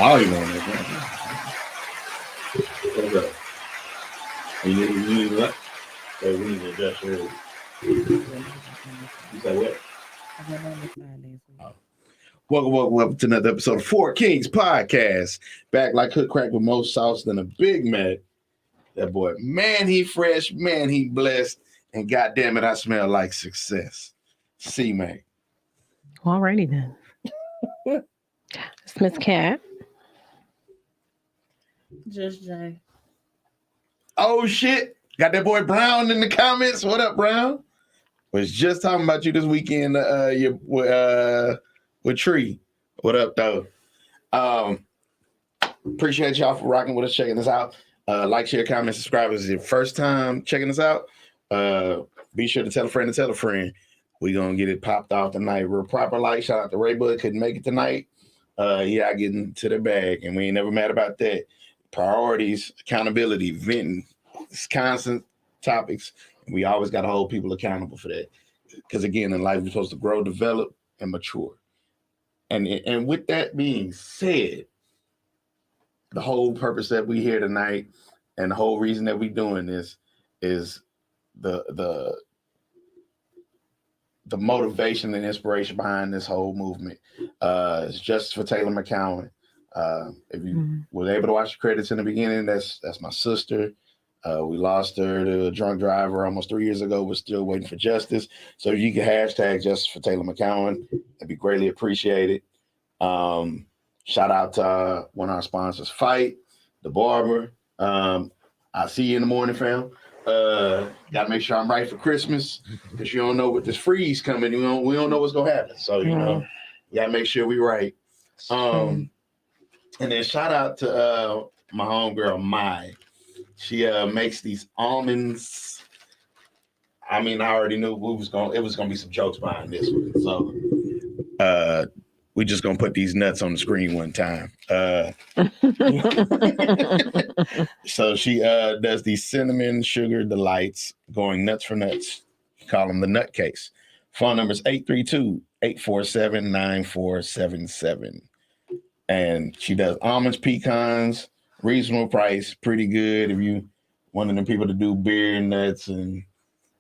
volume on this. What's up? You need what? So we need to adjust your. You say what? Welcome to another episode of Four Kings Podcast. Back like Hood Crack with more sauce than a Big Mac. That boy, man, he fresh, man, he blessed, and goddamn it, I smell like success. C-Mac. Alrighty then. It's Miss Cat. Just Jay. Oh shit! Got that boy Brown in the comments. What up, Brown? Was just talking about you this weekend. With Tree. What up, though? Appreciate y'all for rocking with us, checking us out. Like, share, comment, subscribe. If it's your first time checking us out, be sure to tell a friend to tell a friend. We're gonna get it popped off tonight. Real proper like. Shout out to Ray Bud, couldn't make it tonight. I get into the bag, and we ain't never mad about that. Priorities, accountability, venting, it's constant topics. We always got to hold people accountable for that. Because again, in life, we're supposed to grow, develop, and mature. And with that being said, the whole purpose that we here tonight and the whole reason that we doing this is the motivation and inspiration behind this whole movement. It's Justice for Taylor McCowan. If you were able to watch the credits in the beginning, that's my sister. We lost her to a drunk driver almost 3 years ago. We're still waiting for justice. So if you can hashtag Justice for Taylor McCowan, that'd be greatly appreciated. Shout out to one of our sponsors, Fight, The Barber. I'll see you in the morning, fam. Gotta make sure I'm right for Christmas because you don't know what this freeze coming. We don't know what's gonna happen. So you gotta make sure we right. And then shout out to my homegirl Mai. She makes these almonds. I mean, I already knew it was gonna be some jokes behind this one. So we just gonna put these nuts on the screen one time. So she does these cinnamon sugar delights, going nuts for nuts. Call them the nut case. Phone number is 832-847-9477. And she does almonds, pecans, reasonable price, pretty good. If you one of them people to do beer nuts and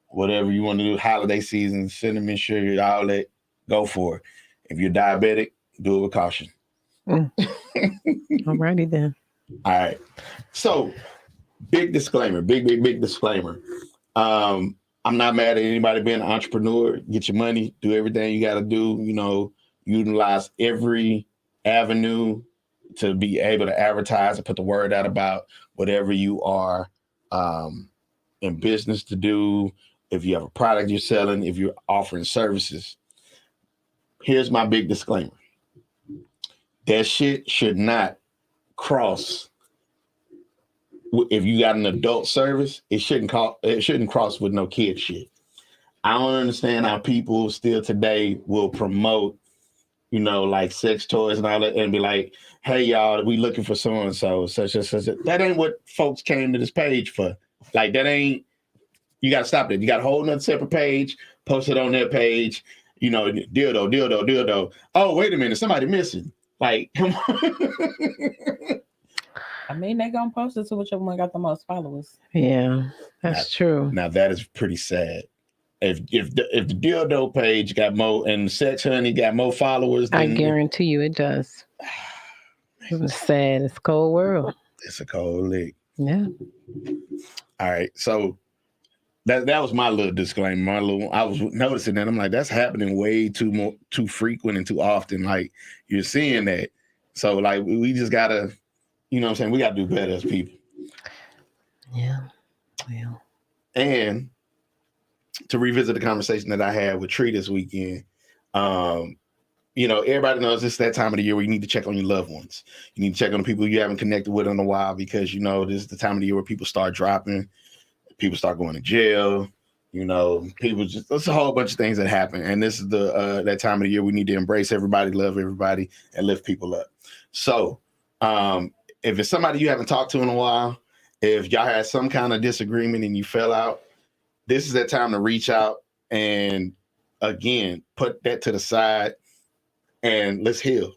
whatever you want to do, holiday season, cinnamon sugar, all that, go for it. If you're diabetic, do it with caution. Alrighty then. All right. So, big disclaimer, big disclaimer. I'm not mad at anybody being an entrepreneur. Get your money, do everything you got to do. Utilize every avenue to be able to advertise and put the word out about whatever you are in business to do. If you have a product you're selling, if you're offering services. Here's my big disclaimer. That shit should not cross. If you got an adult service, it shouldn't cross with no kid shit. I don't understand how people still today will promote, like sex toys and all that, and be like, "Hey y'all, we looking for so and so, such and such." That ain't what folks came to this page for. Like that ain't. You got to stop it. You got a whole nother separate page. Post it on that page. Dildo. Oh, wait a minute, somebody missing. Like, come on. I mean, they gonna post it to whichever one got the most followers. Yeah, that's true. Now that is pretty sad. If the dildo page got more and Sex Honey got more followers, I guarantee you it does. It was sad. It's a cold world. It's a cold lick. Yeah. All right, so that was my little disclaimer. I was noticing that. I'm like, that's happening way too frequent and too often. Like you're seeing that. So like we just gotta, what I'm saying? We gotta do better as people. Yeah. Well. And to revisit the conversation that I had with Tree this weekend, everybody knows it's that time of the year where you need to check on your loved ones. You need to check on the people you haven't connected with in a while because this is the time of the year where people start dropping. People start going to jail, people there's a whole bunch of things that happen. And this is that time of the year we need to embrace everybody, love everybody, and lift people up. So if it's somebody you haven't talked to in a while, if y'all had some kind of disagreement and you fell out, this is that time to reach out and, again, put that to the side and let's heal.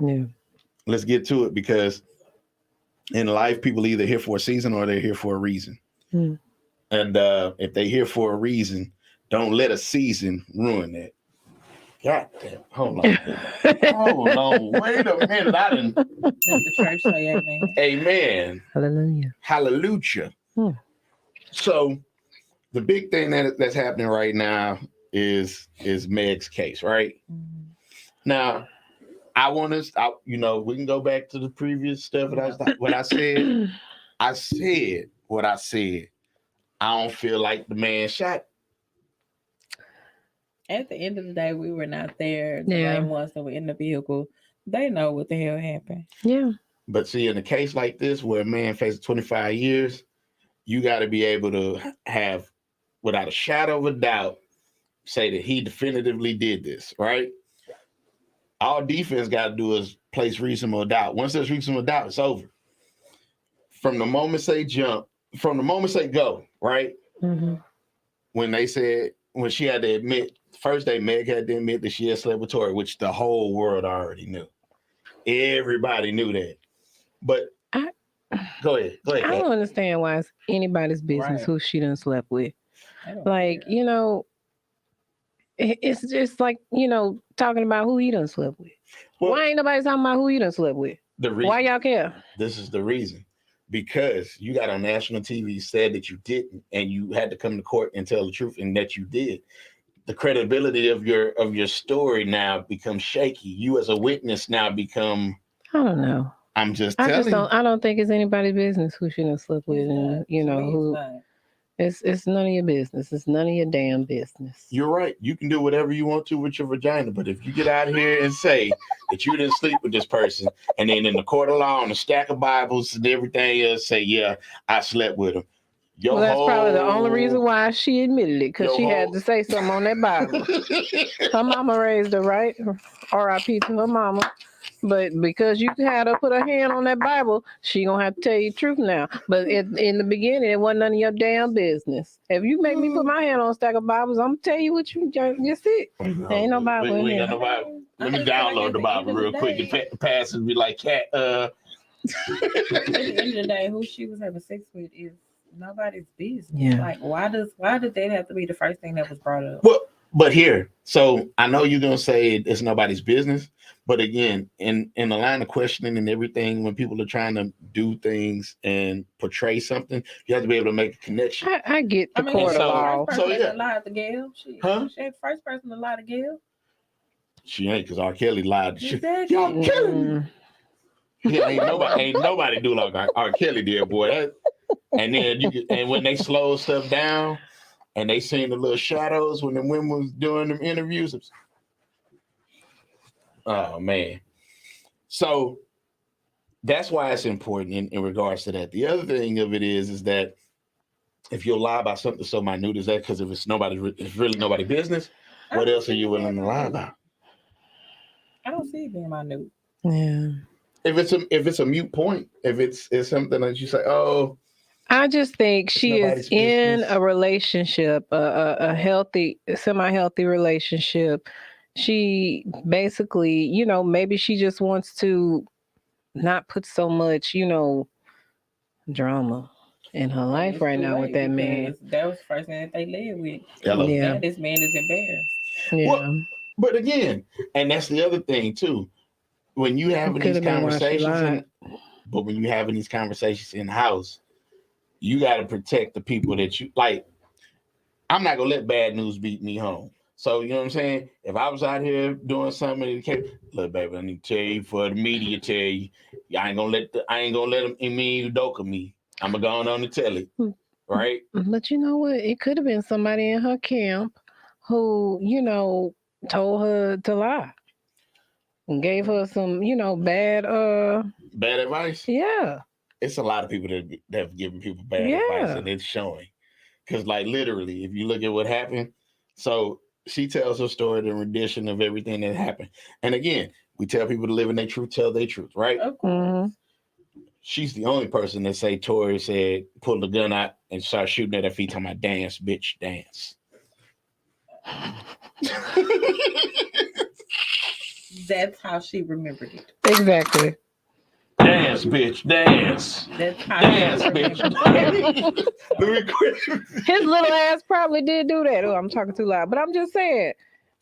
Yeah. let's get to it, because in life, people either here for a season or they're here for a reason. Hmm. And if they're here for a reason, don't let a season ruin that. God damn. Hold on. Hold on. Wait a minute. I didn't. Let the church say amen. Amen. Hallelujah. Hallelujah. Hmm. So the big thing that's happening right now is Meg's case, right? Mhm. Now, I want to, we can go back to the previous stuff. What I said. I said what I said. I don't feel like the man shot. At the end of the day, we were not there. The Yeah. main ones that were in the vehicle, they know what the hell happened. Yeah. But see, in a case like this, where a man faces 25 years, you got to be able to have, without a shadow of a doubt, say that he definitively did this, right? All defense got to do is place reasonable doubt. Once there's reasonable doubt, it's over. From the moment they jump, from the moment they go, right? Mm-hmm. When she had to admit, first day Meg had to admit that she had slept with Tory, which the whole world already knew. Everybody knew that. But go ahead. I don't understand why it's anybody's business Right. who she done slept with. I don't Like, care. it's just like, talking about who he done slept with. Well, Why ain't nobody talking about who he done slept with? the reason, Why y'all care? this is the reason. Because you got on national TV, said that you didn't, and you had to come to court and tell the truth, and that you did. The credibility of your story now becomes shaky. You as a witness now become. I don't know. I'm just I telling just don't. I don't think it's anybody's business who she done slept with, It's and not. To me, who. it's not. It's none of your business. It's none of your damn business. You're right. You can do whatever you want to with your vagina, but if you get out here and say that you didn't sleep with this person, and then in the court of law on a stack of Bibles and everything else say, yeah, I slept with him. Well, that's probably the only reason why she admitted it, because she had to say something on that Bible. Her mama raised her, right? R.I.P. to her mama. But because you had her put her hand on that Bible, she gonna have to tell you the truth now. But in the beginning, it wasn't none of your damn business. If you make me put my hand on a stack of Bibles, I'm gonna tell you what you just it. There ain't no Bible in We there. got no Bible. Let me I just feel like download at the the Bible end of real the quick day- and pass and be like, cat. At the end of the day, who she was having sex with is nobody's business. Yeah. Like, why did that have to be the first thing that was brought up? Well, but here, so I know you're gonna say it's nobody's business, but again, in the line of questioning and everything, when people are trying to do things and portray something, you have to be able to make a connection. I get the court she's of the law. first person So, yeah. to lie to Gail. She Huh? ain't the first person to lie to Gail. She ain't, because R. Kelly lied. Exactly. Y'all killing me. Mm. Yeah, ain't nobody do like R. Kelly did, boy. And then and when they slowed stuff down, and they seen the little shadows when the women was doing them interviews. Oh man. So that's why it's important in regards to that. The other thing of it is that if you'll lie about something so minute as that, because if it's really nobody's business, what else are you willing to lie about? I don't see it being minute. Yeah. If it's a mute point, if it's something that you say, oh, I just think she is nobody's in business. a relationship, a healthy, semi-healthy relationship. She basically, maybe she just wants to not put so much, drama in her life It's right too now late with that man. because that was the first thing that they led with. Hello. Yeah. Now this man is embarrassed. Yeah. Well, but again, and that's the other thing too. When you having these Could've been why she conversations, lied. but when you having these conversations in house, you got to protect the people that you like. I'm not gonna let bad news beat me home. So you know what I'm saying? If I was out here doing something, look, baby, I need to tell you for the media, tell you, I ain't gonna let them doka me. I'm gonna go on the telly, right? But you know what? It could have been somebody in her camp who, told her to lie and gave her some, bad Bad advice. yeah. It's a lot of people that have given people bad Yeah. advice, and it's showing. Because, like, literally, if you look at what happened, so she tells her story, the rendition of everything that happened. And again, we tell people to live in their truth, tell their truth, right? Of course. Mhm. She's the only person that say Tory said, pull the gun out and start shooting at her feet, talking about dance, bitch, dance. That's how she remembered it. Exactly. Dance, bitch, dance. That's how Dance, she bitch. remember. Louis quit. His little ass probably did do that. Oh, I'm talking too loud. But I'm just saying,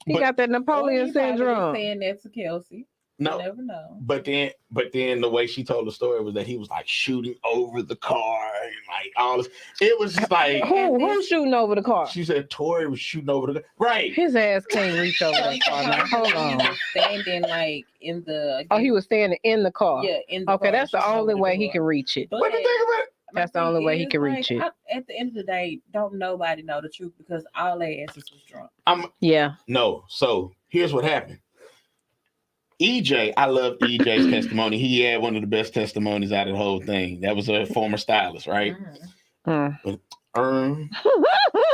he But- got that Or Napoleon he probably was syndrome. saying that to Kelsey. You No, never know. but then the way she told the story was that he was like shooting over the car and like all this. It was just like Who's shooting over the car? she said Tori was shooting over the car. Right. His ass can't reach over that car. Now, hold He on. was standing like in the. Oh, he was standing in the car. Yeah, in the Okay, car, that's the shooting only over way the he can door. reach it. But What do you think about it? my That's the thing only way he is, can like, reach it. At the end of the day, don't nobody know the truth because all their asses was drunk. Yeah. No. So here's what happened. EJ, I love EJ's testimony. He had one of the best testimonies out of the whole thing. That was a former stylist, right? Mhm. Mm.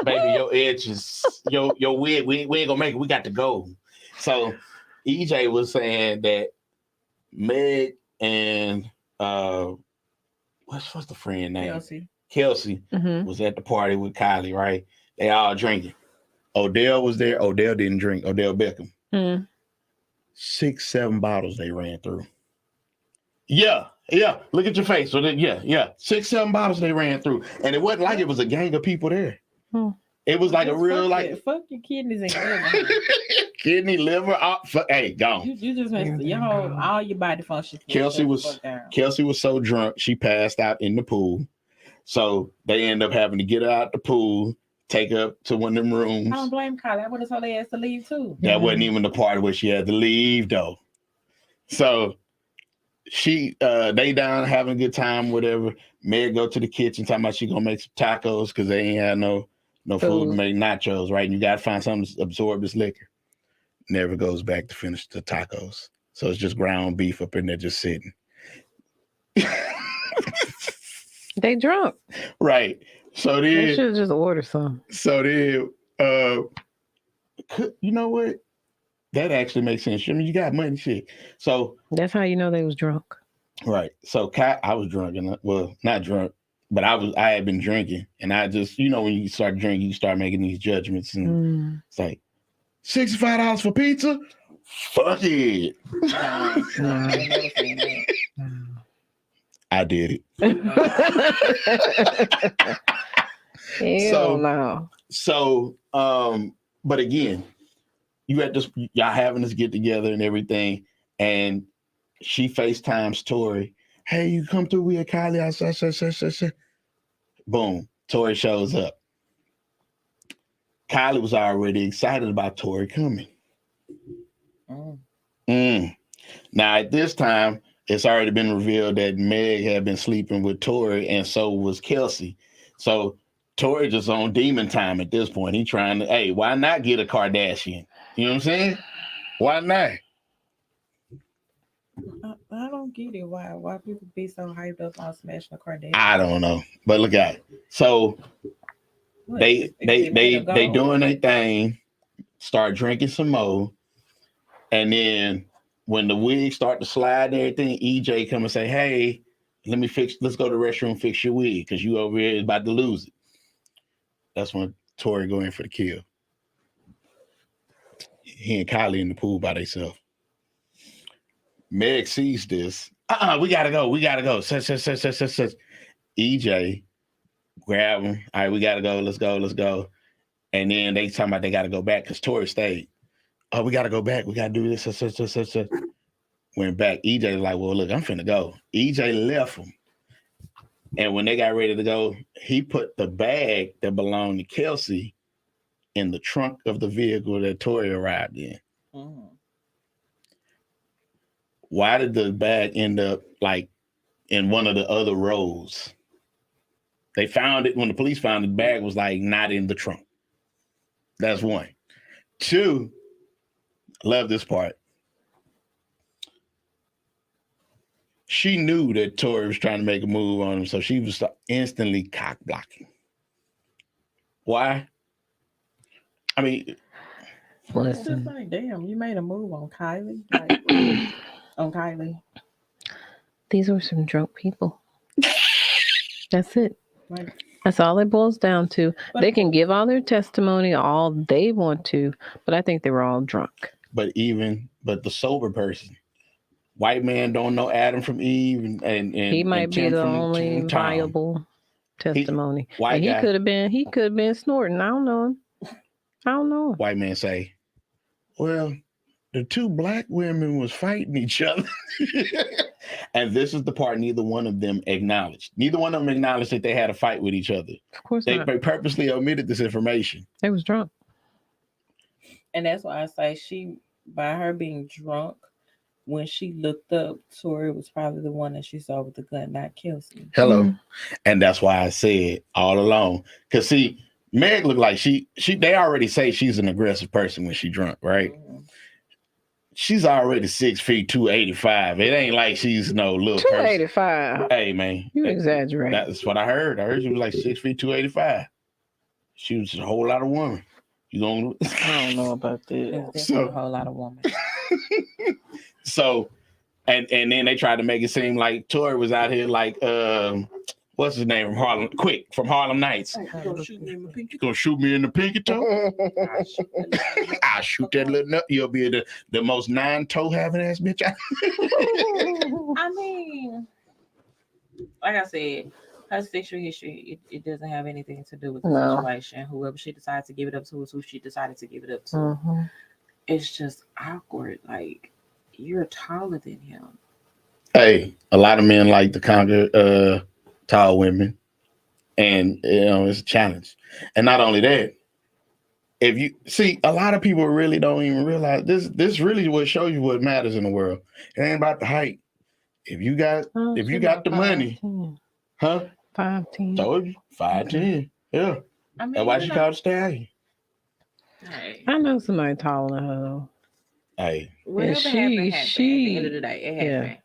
Baby, your edges, your wig, we ain't gonna make it. We got to go. So EJ was saying that Meg and what's the friend name? Kelsey Mhm. was at the party with Kylie, right? They all drinking. Odell was there. Odell didn't drink. Odell Beckham. Mm. 6-7 bottles they ran through. Yeah. Look at your face. So yeah. 6-7 bottles they ran through, and it wasn't like it was a gang of people there. Hmm. It was like a Just real fuck like it. Fuck your kidneys and liver. kidney, liver. Hey, gone. You just messed your whole all your body functions. Kelsey was so drunk she passed out in the pool. So they end up having to get her out the pool, take her up to one of them rooms. I don't blame Kylie. I would have told her ass to leave too. That wasn't even the part where she had to leave though. So they down having a good time, whatever. Meg go to the kitchen talking about she gonna make some tacos because they ain't had no food to make nachos, right? And you gotta find something to absorb this liquor. Never goes back to finish the tacos. So it's just ground beef up in there just sitting. They drunk. Right. So They then should just order some. you know what? That actually makes sense. I mean, you got money, shit. So That's how you know they was drunk. right. So I was drunk, and well, not drunk, but I had been drinking, and I just, when you start drinking, you start making these judgments, and Mm. it's like $65 for pizza. Fuck it. I ain't never seen that. I did it. Hell no. So, but again, y'all having this get together and everything, and she FaceTimes Tori. Hey, you come through? We at Kylie. I boom. Tori shows up. Kylie was already excited about Tori coming. Now at this time, it's already been revealed that Meg had been sleeping with Tori, and so was Kelsey. So Tori just on demon time at this point. He trying to, hey, why not get a Kardashian? You know what I'm saying? Why not? I don't get it. Why people be so hyped up on smashing a Kardashian? I don't know, but look at it. So What? they made her go? doing their thing, start drinking some more, and then when the wigs start to slide and everything, EJ come and say, hey, let's go to the restroom, fix your wig, because you over here is about to lose it. That's when Tori go in for the kill. He and Kylie in the pool by themselves. Meg sees this. We gotta go. EJ grab him. All right, we gotta go. Let's go. And then they talking about they gotta go back because Tori stayed. Oh, we gotta go back. We gotta do this. Went back. EJ was like, well, look, I'm finna go. EJ left him. And when they got ready to go, he put the bag that belonged to Kelsey in the trunk of the vehicle that Tori arrived in. Why did the bag end up like in one of the other rows? They found it when the police found it, the bag was like not in the trunk. That's one. Two, love this part. She knew that Tori was trying to make a move on him, so she was instantly cock blocking. Why? I mean, It's just like, damn, you made a move on Kylie. Like, on Kylie. These were some drunk people. That's it. Like, That's all it boils down to. But- They can give all their testimony all they want to, but I think they were all drunk. but the sober person white man don't know Adam from Eve, and He might and be Tim the from only Tom. viable testimony. White And he guy. could have been. He could have been snorting. I don't know him. I don't know him. White man say, well, the two black women was fighting each other. And this is the part neither one of them acknowledged. Neither one of them acknowledged that they had a fight with each other. Of course They not. purposely omitted this information. They was drunk. And that's why I say she, by her being drunk, when she looked up, Tori was probably the one that she saw with the gun, not Kelsey. Hello. Mhm. And that's why I said all along. Because see, Meg looked like they already say she's an aggressive person when she drunk, right? Mhm. She's already 6 feet, 285. It ain't like she's no little person. 285. Hey, man. You exaggerate. That's what I heard. I heard she was like 6 feet, 285. She was a whole lot of woman. You gonna I don't know about that. There's So- a whole lot of women. So, and then they tried to make it seem like Tori was out here like what's his name from Harlem? Quick from Harlem Nights. You gonna shoot me in my pinky? You gonna shoot me in the pinky toe? I'll shoot the- I'll shoot that little nut. You'll be the most 9-toe having ass bitch. I mean, like I said, her sexual history, it doesn't have anything to do with the No. situation. Whoever she decided to give it up to is who she decided to give it up to. Mhm. It's just awkward. Like, you're taller than him. Hey, a lot of men like to conquer tall women, and it's a challenge. And not only that, if you see, a lot of people really don't even realize this really what shows you what matters in the world. It ain't about the height. If you got Oh, If you she got about the money. 5'10". huh? 5'10". Told you 5'10". Yeah. I mean, That's why you she know, called Stallion. hey, I know somebody taller than her though. Hey, whatever she- happened, happened. At she- the end of the day, it yeah. happened.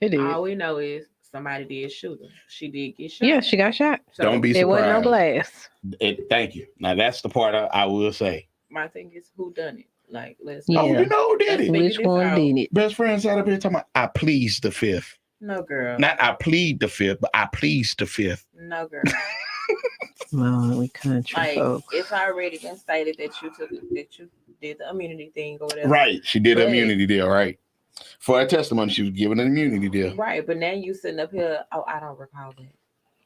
It is. All we know is somebody did shoot her. She did get shot. Yeah, she got shot. So don't be It wasn't no surprised. glass. Thank you. Now that's the part I will say. my thing is, who done it? Like, let's. Yeah. Oh, you know who did Let's it? figure Which this one out. did it? Best friend sat up here talking about, I please the fifth. No, girl. Not I plead the fifth, but I please the fifth. No, girl. Well, we country Like, folks. it's already been stated that you did the immunity thing or whatever. Right. She did an But- immunity deal, right? For her testimony, she was given an immunity deal. Right, but now you sitting up here. Oh, I don't recall that.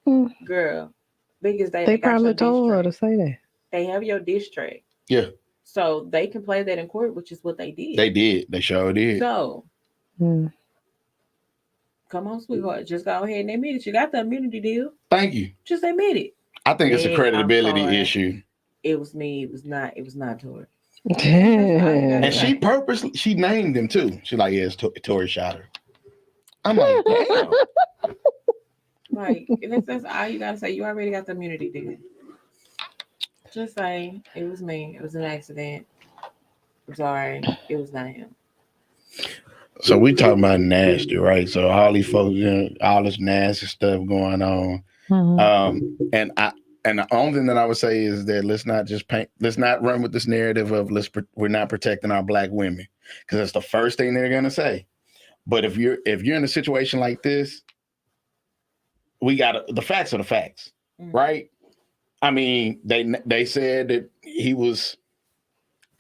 Hmm. Girl, biggest day They got your probably diss told her track. to say that. They have your diss track. Yeah. So they can play that in court, which is what they did. They did. They sure did. So Hmm. come on, sweetheart, just go ahead and admit it. You got the immunity deal. Thank you. Just admit it. I think it's a Meg, credibility I'm sorry. issue. It was me. It was not. It was not Tori. And she purposely, she named him too. She's like, yeah, it's Tori shot her. I'm like, damn. Like, that's all you gotta say. You already got the immunity deal. Just say it was me. It was an accident. I'm sorry. It was not him. So we talking about nasty, right? So all these folks, all this nasty stuff going on. Mhm. And the only thing that I would say is that let's not run with this narrative of we're not protecting our black women, because that's the first thing they're gonna say. But if you're in a situation like this, we got the facts are the facts, Mhm. right? I mean, they said that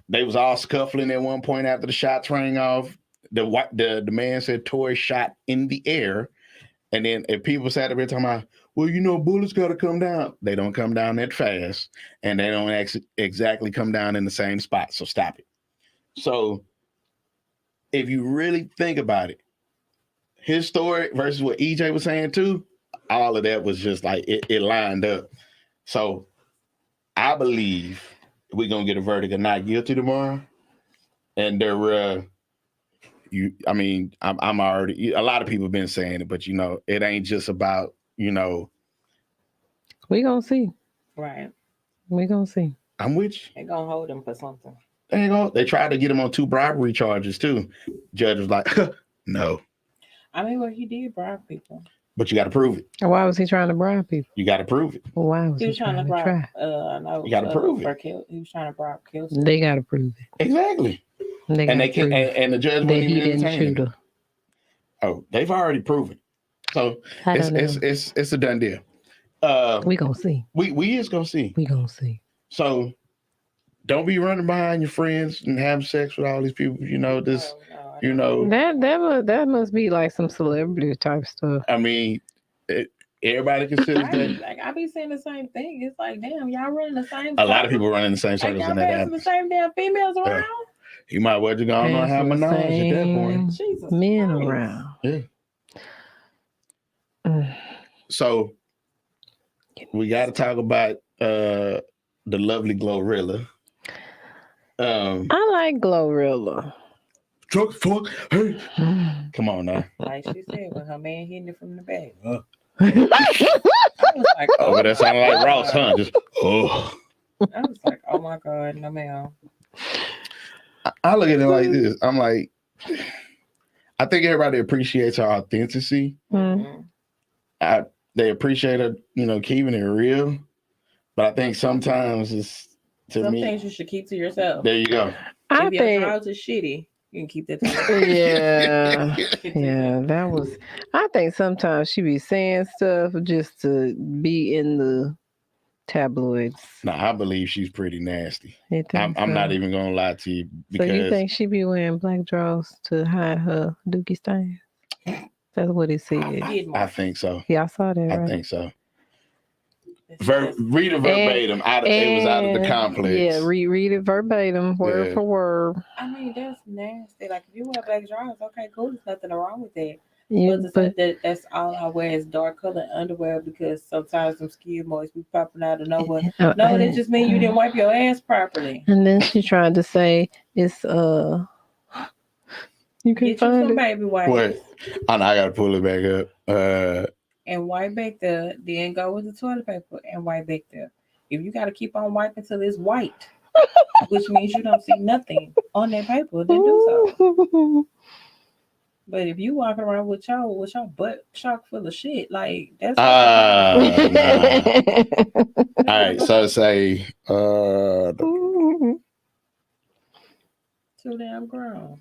they was all scuffling at one point after the shots rang off. The man said Tori shot in the air, and then if people sat up here talking about, well, bullets got to come down. They don't come down that fast, and they don't exactly come down in the same spot. So stop it. So if you really think about it, his story versus what EJ was saying too, all of that was just like it lined up. So I believe we're gonna get a verdict of not guilty tomorrow, and they're I'm already, a lot of people have been saying it, but it ain't just about We gonna see. Right. We gonna see. I'm with you. They're gonna hold him for something. There you go. They tried to get him on 2 bribery charges too. Judge was like, no, I mean, well, he did bribe people. but you got to prove it. Why was he trying to bribe people? You got to prove it. Why was He he was trying to bribe. try? No, You gotta prove it. He was trying to bribe Kelsey. They gotta prove it. Exactly. They And they gotta can, prove and the judge that wouldn't he even didn't entertain shoot it. her. Oh, they've already proven. So I don't know. it's a done deal. We gonna see. We is gonna see. We gonna see. So don't be running behind your friends and having sex with all these people. This No, You know, that must be like some celebrity type stuff. I mean, everybody considers Right. that. Like I be saying the same thing. It's like, damn, y'all running the same. A lot of circle? people running the same Like circles, y'all and that passing the happens. same damn females around. You might well just go on and have Passing the menage at that point. same Jesus men Christ. around. Yeah. Mm. So we got to talk about the lovely Glorilla. I like Glorilla. Truck, fuck, hey. Come on now. Like she said, when her man hitting it from the back. Uh. I was like, Oh, but that sounded like my Ross, huh? God. Just I was like, oh my God, no ma'am. I look at it like this. I'm like, I think everybody appreciates her authenticity. Mm. They appreciate her, keeping it real. But I think sometimes it's Some things you should keep to yourself. There you go. I If your think, drought is shitty, you can keep that to yourself. yeah, Keep it to yeah, yourself. that was. I think sometimes she be saying stuff just to be in the tabloids. No, I believe she's pretty nasty. You think I'm so? not even gonna lie to you because So you think she be wearing black drawers to hide her dookie stain? That's what he said. I think so. Yeah, I saw that. I Right? think so. It's just- Read it verbatim. It was out of the And- complex. Yeah, read it verbatim, word Yeah. for word. I mean, that's nasty. Like if you wear black drawers, okay, cool. There's nothing wrong with that. Yeah, But to but say that that's all I wear is dark colored underwear because sometimes some skin moist be popping out of nowhere. No, that just means you didn't wipe your ass properly. And then she tried to say it's you can Get you find some it. baby wipes What? I know I gotta pull it back up. and wipe back there. Then go with the toilet paper and wipe back there. If you got to keep on wiping till it's white, which means you don't see nothing on that paper, then do so. But if you walking around with your butt chock full of shit, like that's All right, so say too damn grown.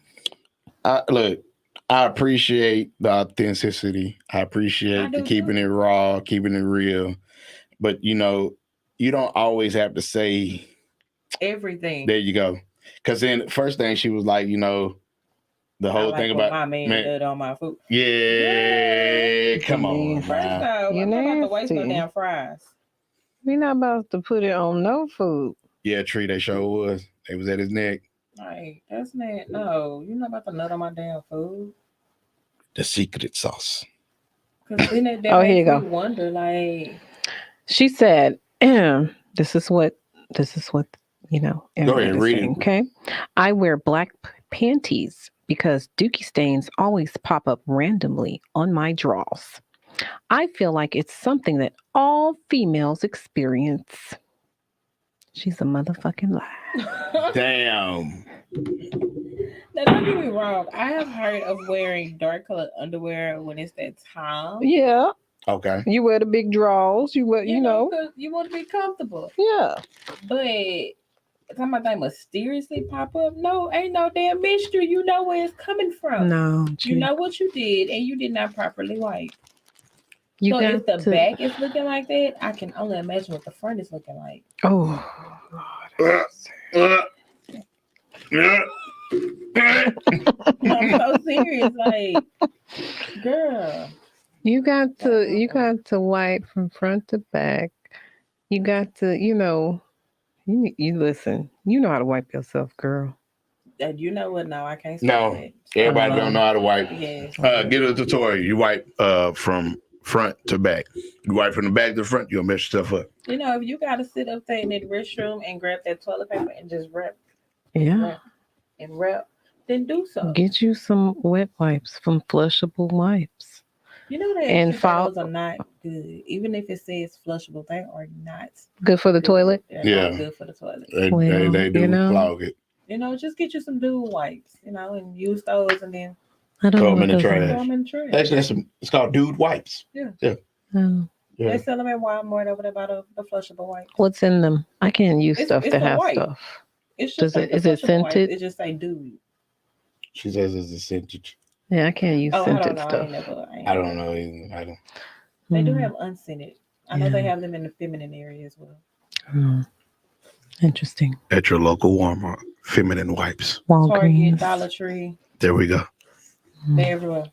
look, I appreciate the authenticity. I appreciate I do keeping too. it raw, keeping it real. But you don't always have to say Everything. there you go. Because then first thing she was like, the whole I thing like about my man did on my food. yeah, come on. First now. off, You I'm not about to waste no nasty. damn fries. We not about to put it on no food. Yeah, Tree, they sure was. They was at his neck. Like that's not. No, you're not about to nut on my damn food. The secret sauce. Because then that Oh, here you makes go. me wonder, like, She said, this is what Go ahead, everybody read saying, it. okay? I wear black panties because dookie stains always pop up randomly on my drawers. I feel like it's something that all females experience. She's a motherfucking lie. Damn. now don't get me wrong. I have heard of wearing dark colored underwear when it's that time. Yeah, Okay. you wear the big drawers. You wear, you know. 'cause you want to be comfortable. Yeah. But talking about they mysteriously pop up, no, ain't no damn mystery. You know where it's coming from. No, You know what you did, and you did not properly wipe. you So got if the to. back is looking like that, I can only imagine what the front is looking like. Oh, I'm so serious, like, girl. you got to wipe from front to back. You got to, you listen. You know how to wipe yourself, girl. You know what? No, I can't say No. that. Everybody don't know how to wipe. Yes. Get a tutorial. You wipe from front to back. You wipe from the back to the front, you'll mess yourself up. You know, if you gotta sit up there in that restroom and grab that toilet paper and just wrap Yeah. and wrap, then do so. Get you some wet wipes, some flushable wipes. You know that And those are not good. Even if it says flushable, they are not Good for the good. toilet. They're Yeah. not good for the toilet. They Well, do clog it. You know, just get you some dude wipes, and use those and then I don't Throw know 'em what in the those trash. are. throw them in the trash. Actually, it's called dude wipes. Oh. Yeah. They sell them at Walmart over there by the flushable wipes. What's in them? I can't use It's- stuff it's that the has white. stuff. It's Does just like it- the is it flushable wipes. scented? It just say dude. She says it's a scented. Yeah, I can't use Oh, I don't scented know. stuff. I don't know either. I don't. They do Mm. have unscented. I know they Yeah. have them in the feminine area as well. Mm. Interesting. At your local Walmart, feminine wipes. Target, Walgreens. Dollar Tree. There we go. They're everywhere.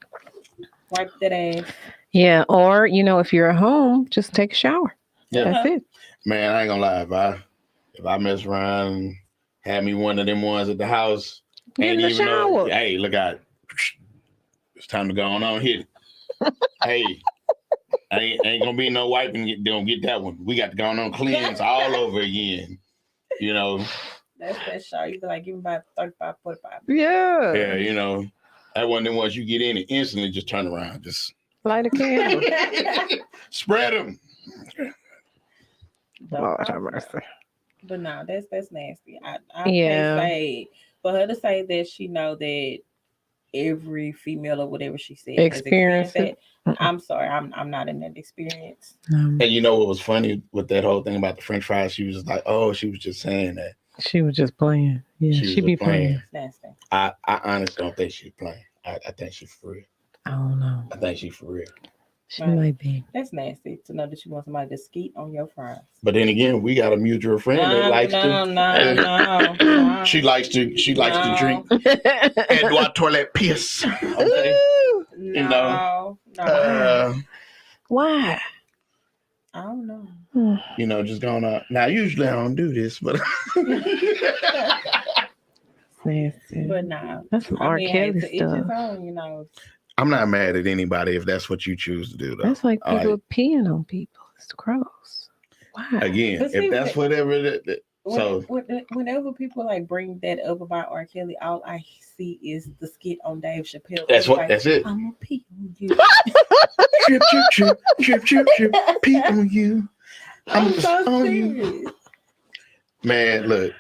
Wipe that ass. Yeah, or if you're at home, just take a shower. Yeah. That's it. Man, I ain't gonna lie. If I mess around and have me one of them ones at the house, Get in the know. shower. Hey, look out! It's time to go on hit it. Hey, ain't gonna be no wiping. Don't get that one. We got to go on cleanse all over again. That's that shower. You be like, give me about 35, 45. Yeah. Yeah, that one of them ones you get in and instantly just turn around, just Light a candle. spread them. Lord have mercy. But no, that's nasty. I Yeah. can't say for her to say that she know that every female or whatever she said has Experience experienced that. I'm sorry, I'm not in that experience. And you know what was funny with that whole thing about the French fries? She was just like, "Oh, she was just saying that." She was just playing. Yeah, She was she be just playing. playing. It's nasty. I honestly don't think she's playing. I think she's for real. I don't know. I think she's for real. She Right. might be. That's nasty to know that you want somebody to skeet on your fries. But then again, we got a mutual friend that likes No. She likes to drink Edouard toilet piss. Okay. No. Why? I don't know. Just going on. Now, usually I don't do this, but Nasty. But nah. That's some I R. mean, Kelly to each his stuff. own, I'm not mad at anybody if that's what you choose to do, though. That's like I people peeing on people. It's gross. Why? Again, But see, if that's whatever. So Whenever people like bring that up about R. Kelly, all I see is the skit on Dave Chappelle. that's It's like, that's it. I'm gonna pee on you. Trip, trip, trip, trip, trip, trip, pee on you. I'm so on you. serious. Man, look,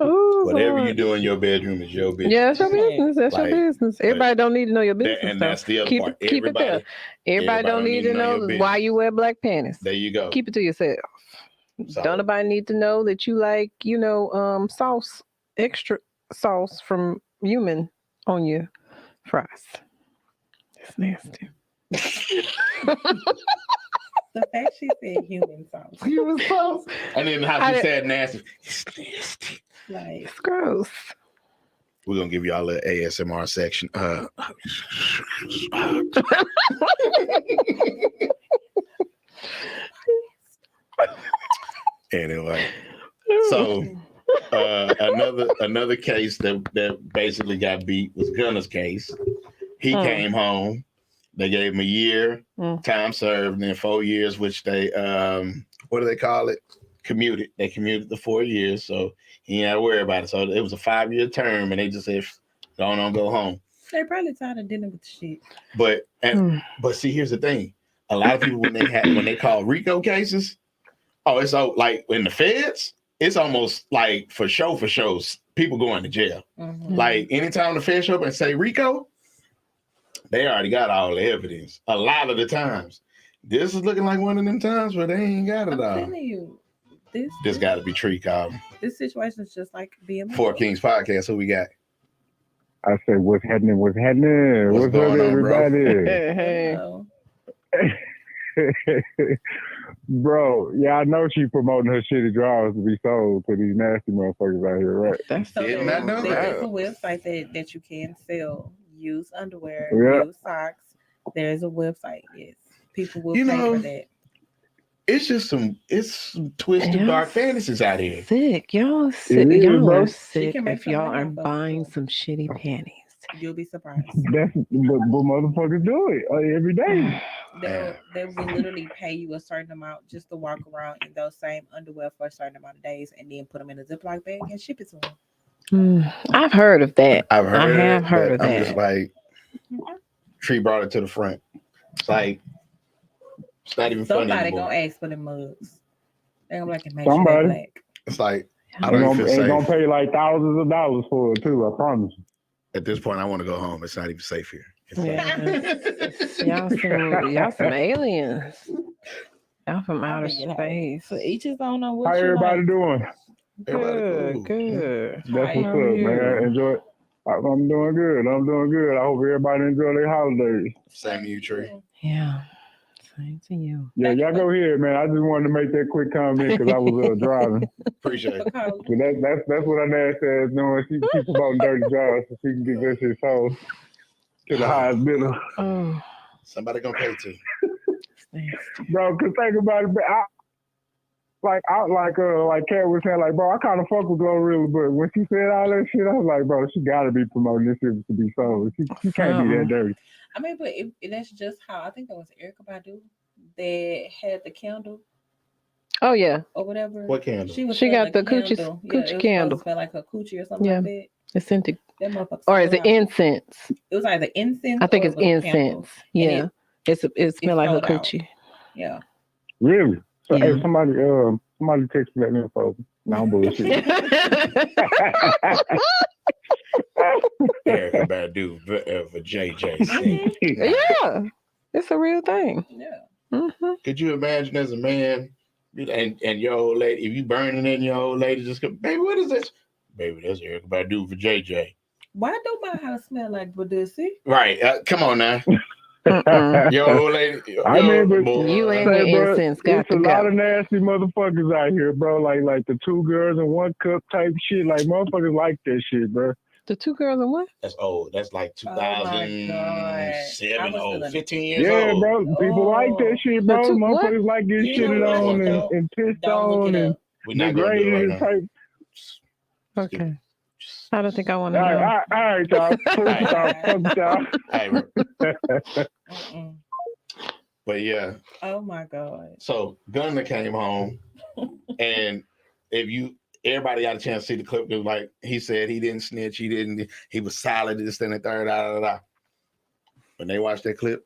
Ooh, whatever Lord. you do in your bedroom is your business. Yeah, that's your business. That's Like, your business. Everybody don't need to know your business. And though. that's the other keep part. It, keep it there. Everybody don't need to know your why business. you wear black panties. There you go. Keep it to yourself. So- Don't nobody need to know that you like, sauce, extra sauce from human on your fries. It's nasty. The fact she said human sauce, Human sauce. And then how she said nasty. It's nasty. like It's gross. We're gonna give y'all an ASMR section. Anyway, so another case that basically got beat was Gunner's case. He came home. They gave him a year time served, and then 4 years, which they what do they call it? Commuted. They commuted the 4 years, so he ain't had to worry about it. So it was a 5-year term, and they just said, go home. they probably tired of dealing with the shit. But see, here's the thing: a lot of people when they call RICO cases, it's so like in the feds, it's almost like for shows, people going to jail. Mm-hmm. Like anytime the feds show up and say RICO, they already got all the evidence. A lot of the times, this is looking like one of them times where they ain't got it I'm all. telling you, This got to be tree called this situation is just like being Four Kings podcast. Who we got? I said, what's happening? What's happening? What's What's going up, on, bro? everybody? Hey. Bro, yeah, I know she promoting her shitty drawers to be sold to these nasty motherfuckers out here, right? That's So Did not know there's that. a website that you can sell used underwear, Yeah. used socks. There's a website. Yes, people will You pay know, for that. It's just some twisted Yeah. dark fantasies out here. sick. Y'all sick. It is, Y'all bro. are She sick can make if some y'all money are off of it, buying though. some shitty panties. You'll be surprised. But motherfuckers do it every day. They will literally pay you a certain amount just to walk around in those same underwear for a certain amount of days, and then put them in a Ziploc bag and ship it to them. I've heard of that. I've heard. I have heard of but I'm that. just like, Tree brought it to the front. It's like it's not even funny Somebody anymore. gonna ask for them mugs. They gonna be like, make Somebody. sure they black. It's like I They're don't even feel gonna safe. pay like thousands of dollars for it too, I promise. At this point, I want to go home. It's not even safe here. It's Yeah. y'all some aliens. Y'all from outer space. So each is on How what you everybody like. doing? Everybody cool. Good. That's what's How up, are you? man. Enjoy. I'm doing good. I hope everybody enjoy their holidays. Same to you, Tree. Yeah. Same to you. Yeah, y'all go ahead, man. I just wanted to make that quick comment because I was driving. Appreciate it. Because So that's what I nasty ass doing. She promoting dirty jobs so she can get that shit sold to the highest bidder. Oh, Somebody gonna pay too. nasty. Bro, cause think about it, like Kat was saying, like, bro, I kind of fuck with Glorilla, but when she said all that shit, I was like, bro, she gotta be promoting this shit to be sold. She can't be that dirty. I mean, but that's just how I think that was Erica Badu that had the candle Oh yeah, or whatever. What candle? She She got the coochie candle. coochie it was supposed candle. to smell like a coochie or something Yeah. like that. It's scented, That motherfucker. or is it sold out. incense? It was either incense. I think or it's it was a candle. incense. Yeah, it smell like a sold out. coochie. Yeah. Really? So Yeah. hey, somebody text me that info. No, I'm bullshit. Erica Badu for JJ. Sing. Yeah, it's a real thing. Yeah. Hmm. Could you imagine as a man and your old lady, if you burning in your old lady, just go, baby, what is this? Baby, that's Erica Badu for JJ. Why do my house smell like Badusi? Right. Come on now. Mm-mm. Your old lady. I mean, but You ain't say, with bro, incense. Got it's to a lot of go. nasty motherfuckers out here, bro. Like the 2 girls in 1 cup type shit. Like motherfuckers like that shit, bro. The 2 girls and what? That's old. That's like Oh my 2007, God. I was old, feeling- 15 years Yeah, old. bro. People like that shit, bro. The what? Motherfuckers like getting You know shitted what? on Don't- and pissed Don't look on it and up. We're not going to do it degraded right and now. type. Okay. I don't think I want to All know. right, y'all. Please stop. Fuck y'all. Hey, bro. Mm-mm. But yeah, Oh my God. so Gunner came home, and everybody got a chance to see the clip. It was like he said he didn't snitch, he was solid, this and the third, da da da. When they watched that clip,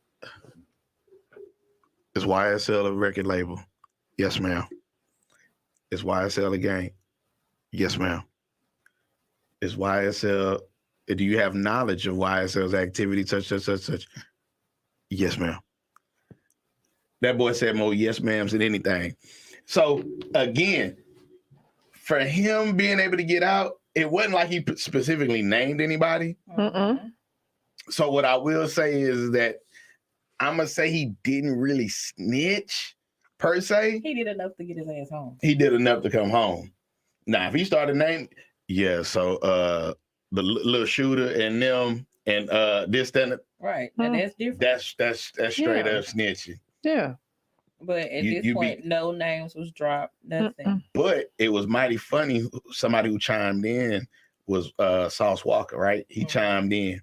it's YSL a record label? Yes, ma'am. Is YSL a gang? Yes, ma'am. Is YSL? Do you have knowledge of YSL's activity, such? Yes, ma'am. That boy said more yes, ma'ams than anything. So again, for him being able to get out, it wasn't like he specifically named anybody. Mm-mm. So what I will say is that I'm gonna say he didn't really snitch per se. He did enough to get his ass home. He did enough to come home. Now, if he started naming, yeah. So the little shooter and them and this, that, Right. Now that's different. that's straight Yeah. up snitching. Yeah. But at You- this you point, no names was dropped. Nothing. Mm-mm. But it was mighty funny. Somebody who chimed in was Sauce Walker, right? He Mhm. chimed in.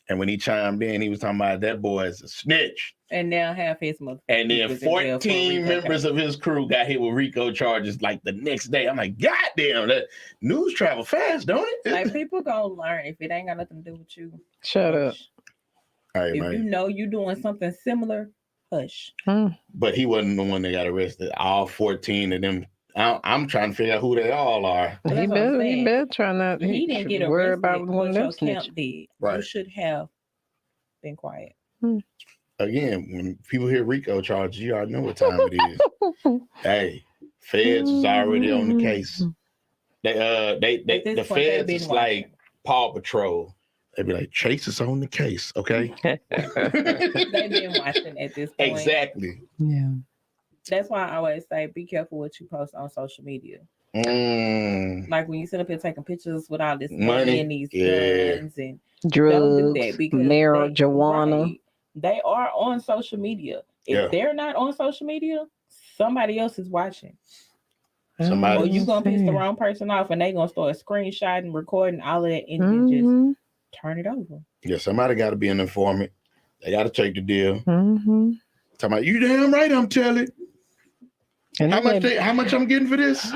And when he chimed in, he was talking about that boy is a snitch. And now half his mother. And then was in jail for 14 Rico members of his crew got hit with RICO charges like the next day. I'm like, God damn, that news travel fast, don't it? Like people gonna learn if it ain't got nothing to do with you. Shut up. Hush. All right, If man. you know you doing something similar, hush. But he wasn't the one that got arrested. All 14 of them. I'm trying to figure out who they all are. But He that's what I'm better saying. try not. He didn't should get worry arrested. about one What of your them snitching. camp did. You Right. should have been quiet. Again, when people hear RICO charges, you already know what time it is. Hey, feds is already on the case. They At this the point, they've feds been is like watching. Paw Patrol. They be like, Chase is on the case, okay? They've been watching at this point. Exactly. Yeah. That's why I always say be careful what you post on social media. Mm. Like when you sit up here taking pictures with all this Money, money and these yeah. guns and Drugs, don't do that because marijuana. they are on social media. If Yeah. they're not on social media, somebody else is watching. Somebody- Or you gonna piss the understand. wrong person off and they gonna start screenshotting, recording all of that and then Mhm. just turn it over. Yeah, somebody got to be an informant. They got to take the deal. Mhm. Talking about, you damn right, I'm telling. And How then much? How much I'm getting for this?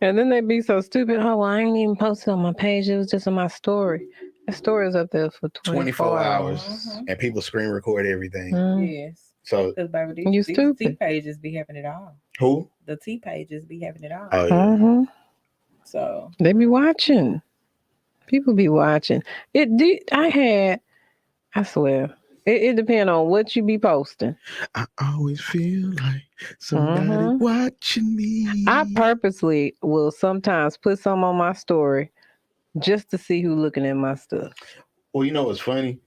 And then they be so stupid. Oh, well, I ain't even posted on my page. It was just on my story. The story is up there for 24 hours, Mhm. and people screen record everything. Mm. Yes. So Because baby, You these T stupid. pages be having it all. who? The T pages be having it all. Oh yeah. Mhm. So They be watching. People be watching. I swear. It depends on what you be posting. I always feel like somebody Mhm. watching me. I purposely will sometimes put some on my story just to see who looking at my stuff. Well, you know what's funny?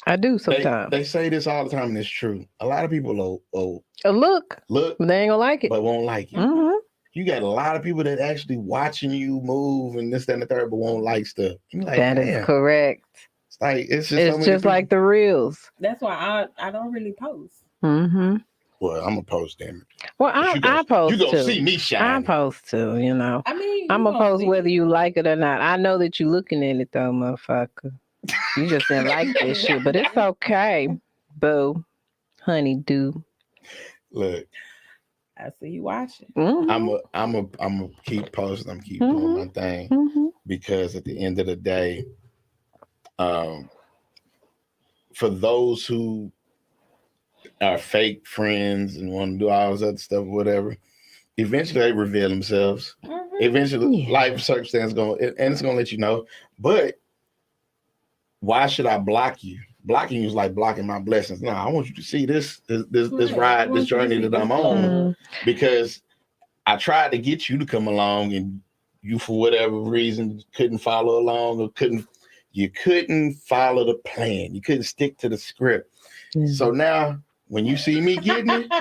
I do They, sometimes. they say this all the time, and it's true. A lot of people will A look, look, but they ain't gonna like it. but won't like it. hmm You got a lot of people that actually watching you move and this, that, and the third, but won't like stuff. You're like, That is damn. correct. It's like it's just so It's many just people. like the reels. That's why I don't really post. hmm Well, I'm gonna post them. Well, I post You gonna too. see me I shine. post too. You know, I mean, I'm you gonna gonna post see whether it. you like it or not. I know that you looking at it though, motherfucker. You just didn't like this shit, but it's okay, boo, honey, do. Look, I see you watching. Mm-hmm. I'm a keep posting. I'm keep doing my thing Mm-hmm. because at the end of the day, for those who are fake friends and want to do all this other stuff, whatever, eventually they reveal themselves. Mhm. Eventually, Yeah. life circumstance and it's gonna let you know. But why should I block you? Blocking you is like blocking my blessings. No, I want you to see this Right. ride, I this want you to journey see that I'm this on, Mhm. because I tried to get you to come along and you, for whatever reason, couldn't follow along or you couldn't follow the plan. You couldn't stick to the script. Yeah. So now when you see me getting it,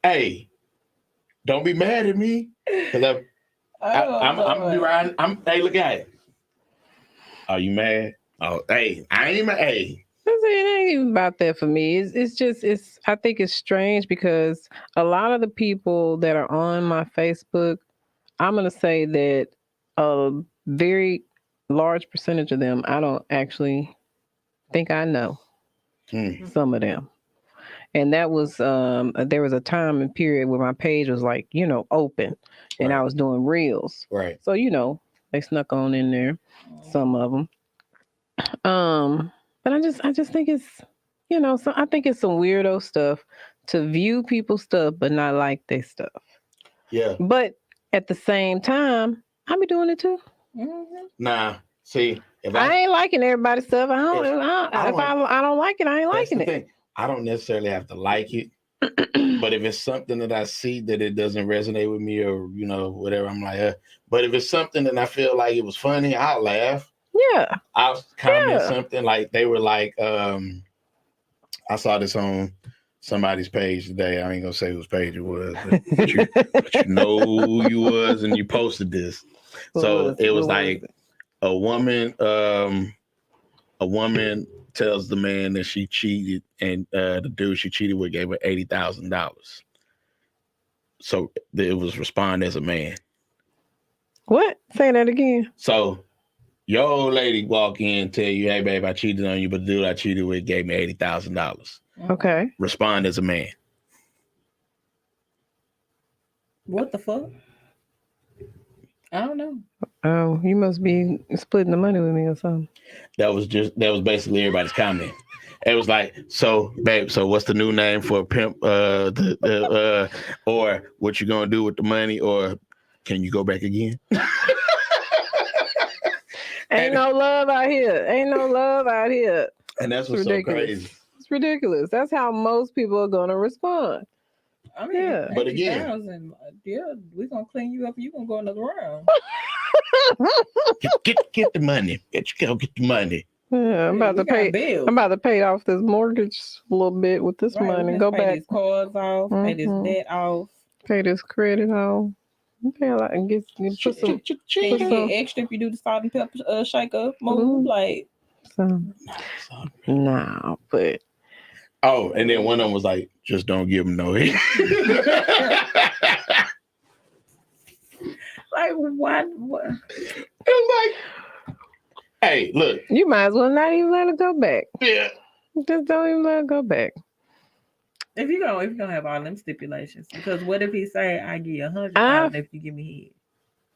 hey, don't be mad at me. Because I'm gonna be riding. Hey, look at it. Are you mad? Oh, hey, I ain't mad. Hey. It ain't even about that for me. It's I think it's strange because a lot of the people that are on my Facebook, I'm gonna say that a very large percentage of them I don't actually think I know some of them. And that was there was a time and period where my page was like, open and I Right. was doing reels. Right. So, they snuck on in there, some of them. But I just think it's, so I think it's some weirdo stuff to view people's stuff but not like their stuff. Yeah. But at the same time, I be doing it too. Mhm. Nah. See, if I ain't liking everybody's stuff. I don't. I If I don't like it, I ain't that's liking the it. thing. I don't necessarily have to like it, but if it's something that I see that it doesn't resonate with me or whatever, I'm like, but if it's something that I feel like it was funny, I'll laugh. Yeah. I'll comment Yeah. something like they were like, I saw this on somebody's page today. I ain't gonna say whose page it was, but you know who you was, and you posted this. So it was like a woman tells the man that she cheated, and the dude she cheated with gave her $80,000. So it was respond as a man. What? Say that again. So your old lady walk in, tell you, "Hey, babe, I cheated on you, but the dude I cheated with gave me $80,000." Okay. Respond as a man. What the fuck? I don't know. Oh, you must be splitting the money with me or something. That was basically everybody's comment. It was like, so, babe, so what's the new name for a pimp? Or what you gonna do with the money? Or can you go back again? Ain't no love out here. Ain't no love out here. And that's It's what's so ridiculous. crazy. It's ridiculous. That's how most people are gonna respond. I mean, Yeah. But again- 80,000, we're gonna clean you up and you're gonna go another round. Get the money. Get the money. Yeah, I'm about We to got pay. bills. I'm about to pay off this mortgage a little bit with this Right, we money. just Go pay back, these cards off, pay this Mhm. debt off. pay this credit off. Pay a lot and get put some. Can you Put get some- extra if you do the salt and pepper shaker move? Mhm. Like, some. No, but Oh, and then one of them was like, just don't give him no hit. like what? It was like, hey, look, you might as well not even let it go back. yeah. Just don't even let it go back. If you gonna have all them stipulations, because what if he say I give you 100 if you give me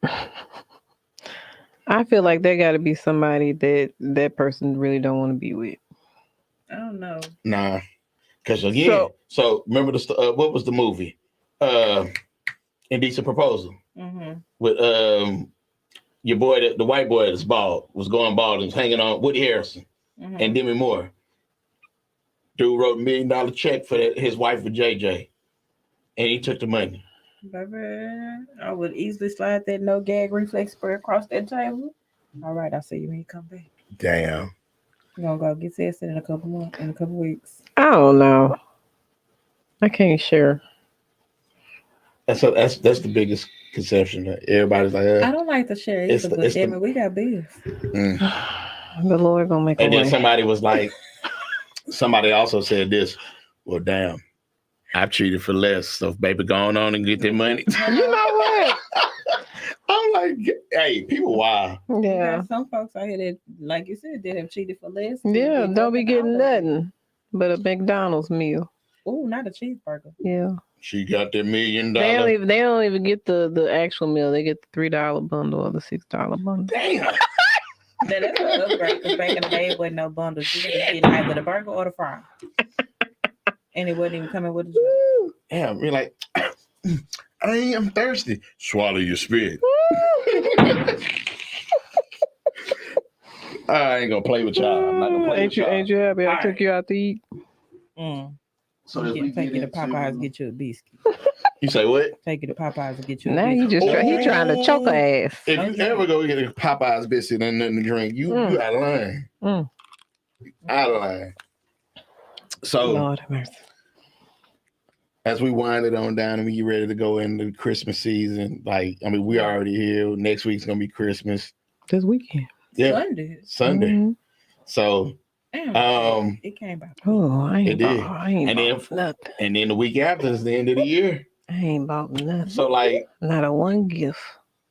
head? I feel like there got to be somebody that person really don't want to be with. I don't know. Nah, because again, so remember what was the movie? Indecent Proposal Mm-hmm. with your boy, the white boy that's bald, was going bald and was hanging on Woody Harrelson Mm-hmm. and Demi Moore. Dude wrote $1 million check for his wife for JJ, and he took the money. Baby, I would easily slide that no gag reflex spray across that table. All right, I'll see you when you come back. Damn. You gonna go get tested in a couple weeks. I don't know. I can't share. That's the biggest conception. Everybody's like, I don't like to share It's either, the- but it's the- damn it, we got bills. The Lord gonna make a and then way. somebody was like, somebody also said this. Well, damn, I've cheated for less. So baby, go on and get their money. You know what? I'm like, hey, people, wow. You Yeah. got some folks out here that, like you said, that have cheated for less. Yeah. Don't be getting nothing. nothing but a McDonald's meal. Oh, not a cheeseburger. Yeah. She got their $1 million. They don't even get the actual meal. They get the $3 bundle or the $6 bundle. Damn. Now, that's an upgrade because back in the day, it wasn't no bundles. You was getting either the burger or the fry. And it wasn't even coming with a drink. Damn, you're like, I'm thirsty. Swallow your spit. I ain't gonna play with y'all. I'm not gonna play with y'all. Ain't you happy? I All took you out to eat. So You as we can take get you to Popeyes and into, get you a biscuit. you say what? Take you to Popeyes and get you a Now biscuit. he trying to choke her ass. If Okay. you ever go get a Popeyes biscuit and nothing to drink, you out of line. Mm. Out of line. So Lord have mercy. as we wind it on down and we get ready to go into Christmas season, like we already here. Next week's gonna be Christmas. This weekend. Yeah, Sunday. Sunday. Mhm. So Damn, it came back. Oh, I It ain't did. bought, I ain't And bought then- nothing. and then the week after is the end of the year. I ain't bought nothing. So like Not a one gift.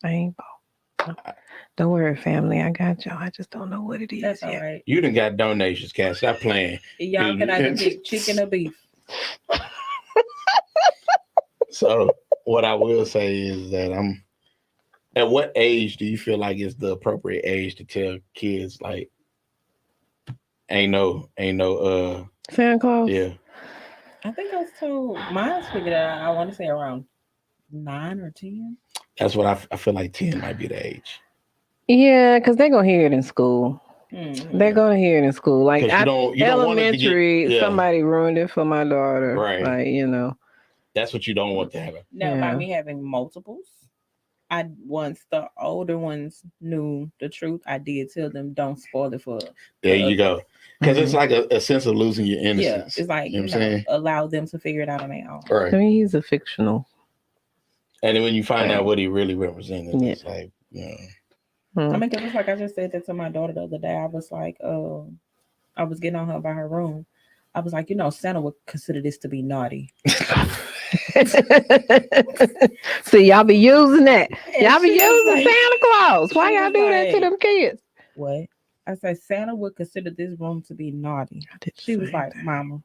I ain't bought. Don't worry, family. I got y'all. I just don't know what it is That's all yet. right. you done got donations, Cat. Stop playing. Y'all can either pick chicken or beef. So what I will say is that at what age do you feel like is the appropriate age to tell kids like ain't no Santa Claus? yeah. I think I was told mine's figured out. I want to say around 9 or 10. That's what I feel like 10 might be the age. Yeah, because they're going to hear it in school. Mm. They're going to hear it in school. Like Because you don't want it to get, elementary, yeah, somebody ruined it for my daughter. Right. Like, you know. that's what you don't want to happen. Now, Yeah. by me having multiples, once the older ones knew the truth, I did tell them don't spoil it for. There you go. Because it's Mhm. like a sense of losing your Yeah, innocence. it's like You know what I'm saying? allow them to figure it out on their own. Right. I mean, he's a fictional. And then when you find out what he really represented, Yeah. it's like, Hmm. I mean, because it's like I just said that to my daughter the other day. I was like, I was getting on her about her room. I was like, Santa would consider this to be naughty. See, y'all be using that. And Y'all be she was using like- Santa Claus. Why she y'all was do that to like- them kids? What? I said Santa would consider this room to be naughty. I did the She was same like, thing. Mama,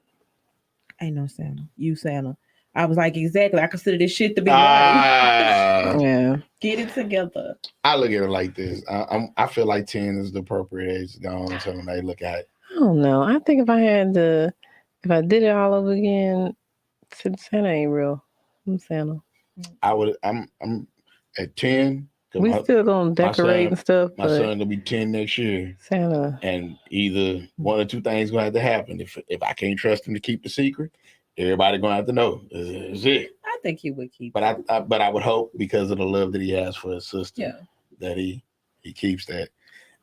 ain't no Santa. You Santa. I was like, exactly. I consider this shit to be naughty. Yeah. Get it together. I look at it like this. I feel like 10 is the appropriate age to go on and tell them they look at it. I don't know. I think if I did it all over again, Santa ain't real. I'm Santa. I'm at 10. 'cause We my, still gonna decorate son- and stuff, my but son gonna be 10 next year. Santa. And either one or two things gonna have to happen. If I can't trust him to keep the secret, everybody gonna have to know. Is it? I think he would keep But I would hope because of the love that he has for his sister, Yeah. that he keeps that.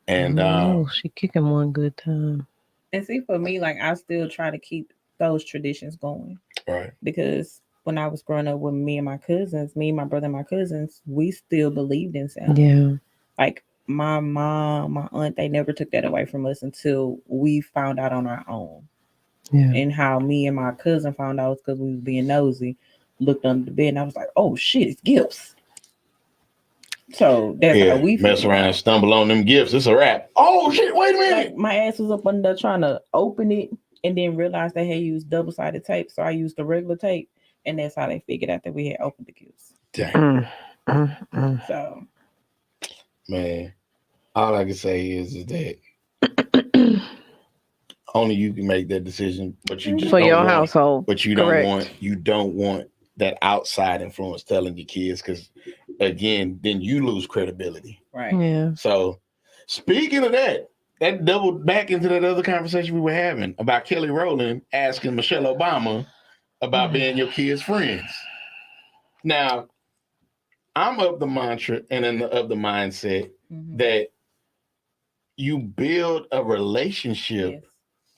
And oh, she kicking one good time. And see, for me, like I still try to keep those traditions going right. because when I was growing up with me and my cousins, me, my brother, and my cousins, we still believed in Santa. Yeah. Like my mom, my aunt, they never took that away from us until we found out on our own. Yeah. And how me and my cousin found out because we was being nosy, looked under the bed, and I was like, "Oh shit, it's gifts." So that's how we mess figured around, out. stumble on them gifts. It's a wrap. Oh shit! Wait a minute. Like my ass was up under there trying to open it, and then realized they had used double-sided tape, so I used the regular tape, and that's how they figured out that we had opened the gifts. Dang, So man. All I can say is that only you can make that decision, but you just For don't your want, household. But you Correct. don't want that outside influence telling your kids, because again, then you lose credibility. right, Yeah. So speaking of that doubled back into that other conversation we were having about Kelly Rowland asking Michelle Obama about being your kids' friends. Now, I'm of the mantra and of the mindset Mhm. that you build a relationship,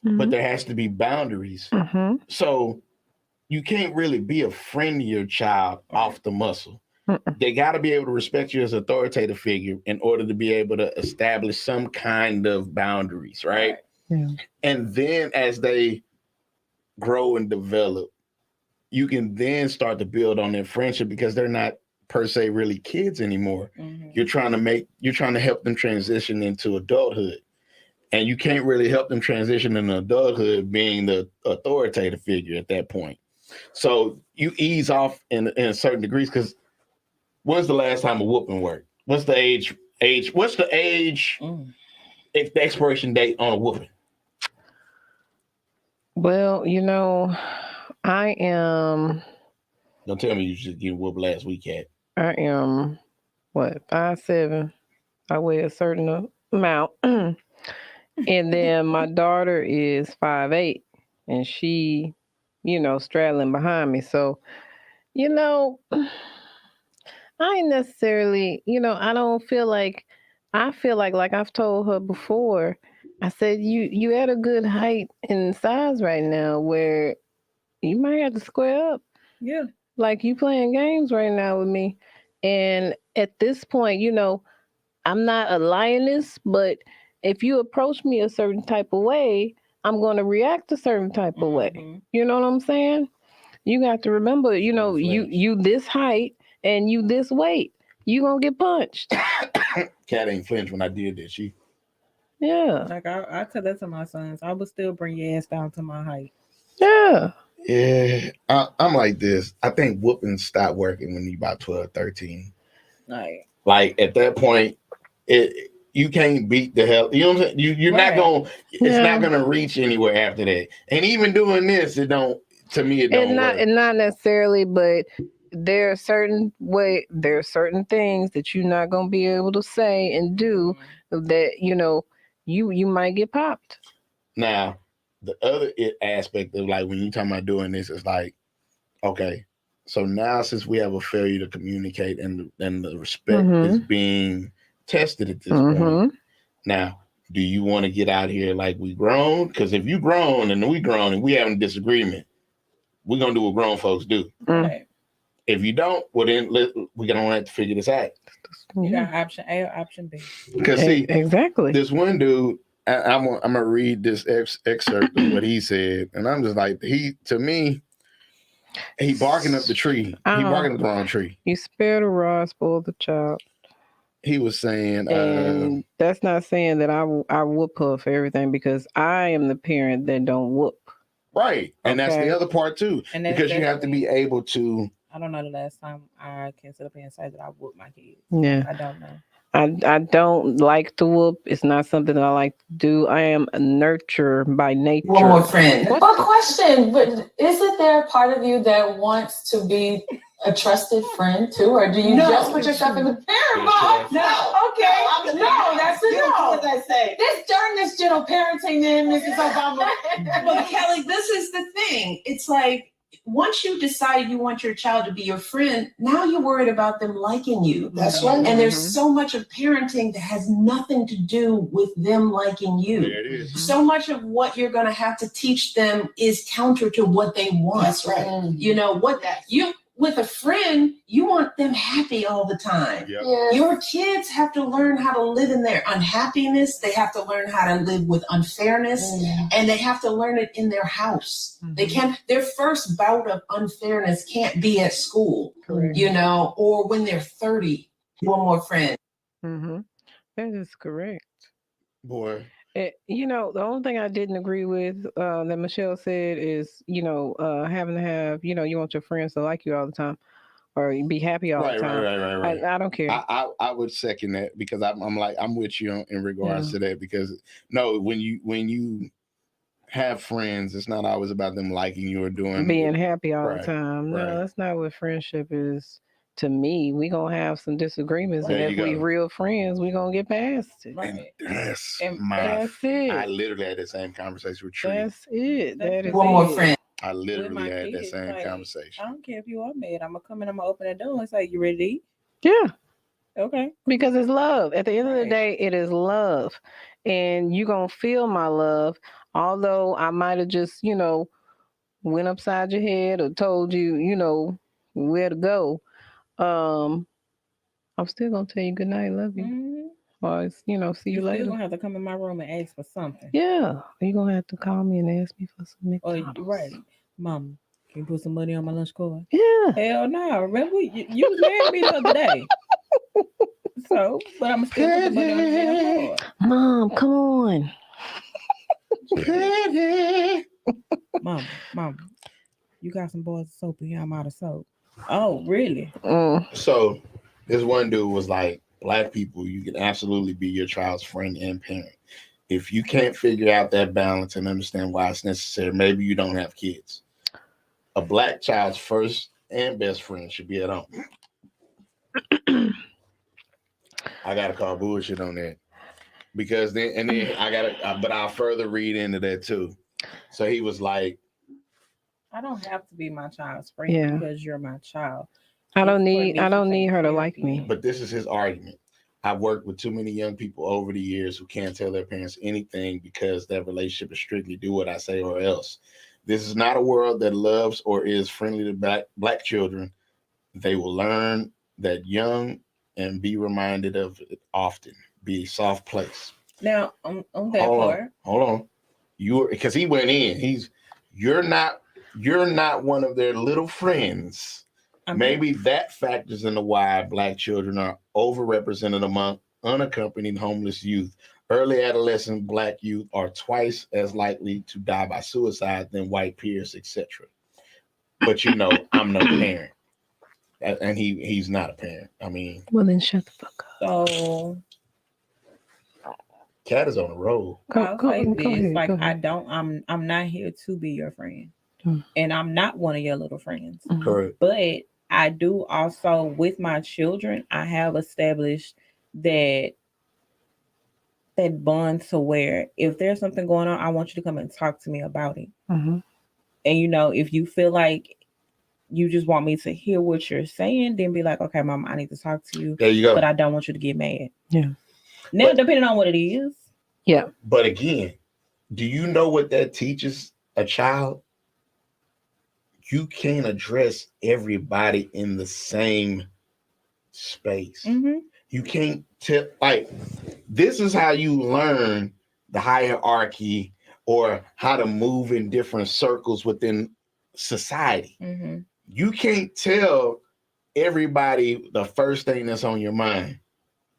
Yes. but there has to be boundaries. Mm-hmm. So you can't really be a friend to your child off the muscle. Mm-mm. They got to be able to respect you as an authoritative figure in order to be able to establish some kind of boundaries, right? Yeah. And then as they grow and develop, you can then start to build on their friendship because they're not per se really kids anymore. Mhm. You're trying to help them transition into adulthood. And you can't really help them transition into adulthood being the authoritative figure at that point. So you ease off in certain degrees because when's the last time a whooping worked? What's the age? What's the age? Mm. The expiration date on a whooping? Well, I am Don't tell me you just get whooped last week, Kat. I am what 5'7". I weigh a certain amount. And then my daughter is 5'8", and she, straddling behind me. So, I ain't necessarily, I don't feel like, I feel like I've told her before, I said, you at a good height and size right now where you might have to square up. Yeah. Like you playing games right now with me. And at this point, I'm not a lioness, but if you approach me a certain type of way, I'm going to react a certain type of way. Mhm. You know what I'm saying? You got to remember, you this height and you this weight. You going to get punched. Kat ain't flinched when I did that. She Yeah. Like I tell that to my sons. I would still bring your ass down to my height. Yeah. Yeah, I'm like this. I think whooping stopped working when you about 12, 13. Like at that point, you can't beat the hell. You know what I'm saying? You're Right. not going. It's Yeah. not going to reach anywhere after that. And even doing this, it don't. To me, it don't work. And not necessarily, but there are certain things that you're not gonna be able to say and do that you might get popped. Now, the other aspect of like when you talking about doing this is like, okay, so now since we have a failure to communicate and the respect is being tested at this point, now do you want to get out here like we grown? Because if you grown and we grown and we having a disagreement, we're gonna do what grown folks do. Right. If you don't, well then we're gonna have to figure this out. You got option A or option B. Because see, exactly. this one dude, I'm gonna read this excerpt of what he said, and I'm just like, he barking up the tree. He barking up the wrong tree. You spare the rod, spoil the child. He was saying, and that's not saying that I whoop her for everything, because I am the parent that don't whoop. Right, and that's the other part too, And because you have to be able to. I don't know the last time I can sit up here and say that I whooped my kids. Yeah, I don't know. I don't like to whoop. It's not something that I like to do. I am a nurturer by nature. One more friend. But question, but isn't there a part of you that wants to be a trusted friend too? Or do you just put yourself in the parent mode? No. Okay. No, that's a no. What I say. During this gentle parenting then, Mrs. Obama. But Kelly, this is the thing. It's like, once you decide you want your child to be your friend, now you're worried about them liking you. That's right. And there's so much of parenting that has nothing to do with them liking you. There it is. So much of what you're going to have to teach them is counter to what they want. That's right. You know, with a friend, you want them happy all the time. Yep. Yes. Your kids have to learn how to live in their unhappiness. They have to learn how to live with unfairness, and they have to learn it in their house. They can't, their first bout of unfairness can't be at school, you know, or when they're 30. One more friend. That is correct. Boy. The only thing I didn't agree with that Michelle said is, having to have, you want your friends to like you all the time or be happy all the time. Right. I don't care. I would second that, because I'm with you in regards to that, because no, when you have friends, it's not always about them liking you or being happy all the Right, time. right. No, that's not what friendship is. To me, we gonna have some disagreements, There and you if we go. real friends, we gonna get past it. And that's That's it. I literally had the same conversation with Tree. That's it. That is One more it. friend. I With literally my had that kids, same like, conversation. I don't care if you are mad. I'm gonna come in, I'm gonna open the door and say, "You ready to eat?" Yeah. Okay. Because it's love. At the end of the Right. day, it is love. And you're going to feel my love. Although I might have just, went upside your head or told you, where to go. I'm still going to tell you good night, love you. Mhm. Or, see you You still later. gonna have to come in my room and ask for something. Yeah. You're going to have to call me and ask me for some Or McDonald's. right, Mom, can you put some money on my lunch card? Yeah. Hell no. Remember, you was mad at me the other day. So, but I'm still put the money on the damn card. Mom, come on. Mom, you got some bars of soap in here. I'm out of soap. Oh, really? So this one dude was like, Black people, you can absolutely be your child's friend and parent. If you can't figure out that balance and understand why it's necessary, maybe you don't have kids. A Black child's first and best friend should be at home. I gotta call bullshit on that. Because then but I'll further read into that too. So he was like, I don't have to be my child's friend Yeah. because you're my child. I don't It's for need me to take her to care of like you. me. but this is his argument. I've worked with too many young people over the years who can't tell their parents anything because their relationship is strictly do what I say or else. This is not a world that loves or is friendly to black children. They will learn that young and be reminded of it often. Be a soft place. Now, on that Hold part, on. Hold on. Because he went in. You're not one of their little friends. Maybe that factors into why Black children are overrepresented among unaccompanied homeless youth. Early adolescent Black youth are twice as likely to die by suicide than white peers, etc. But I'm no parent, and he's not a parent. I mean, Well, then shut the fuck up. so Cat is on the road. I'll say Go this: ahead, like go ahead. I'm not here to be your friend, Mm. and I'm not one of your little friends. Mhm. Correct. But I do also, with my children, I have established that bond to where if there's something going on, I want you to come and talk to me about it. Mhm. And if you feel like you just want me to hear what you're saying, then be like, okay, Mom, I need to talk to you, There you go. but I don't want you to get mad. Yeah. Now, But- depending on what it is. Yeah. But again, do you know what that teaches a child? You can't address everybody in the same space. Mm-hmm. You can't tell, this is how you learn the hierarchy or how to move in different circles within society. Mm-hmm. You can't tell everybody the first thing that's on your mind,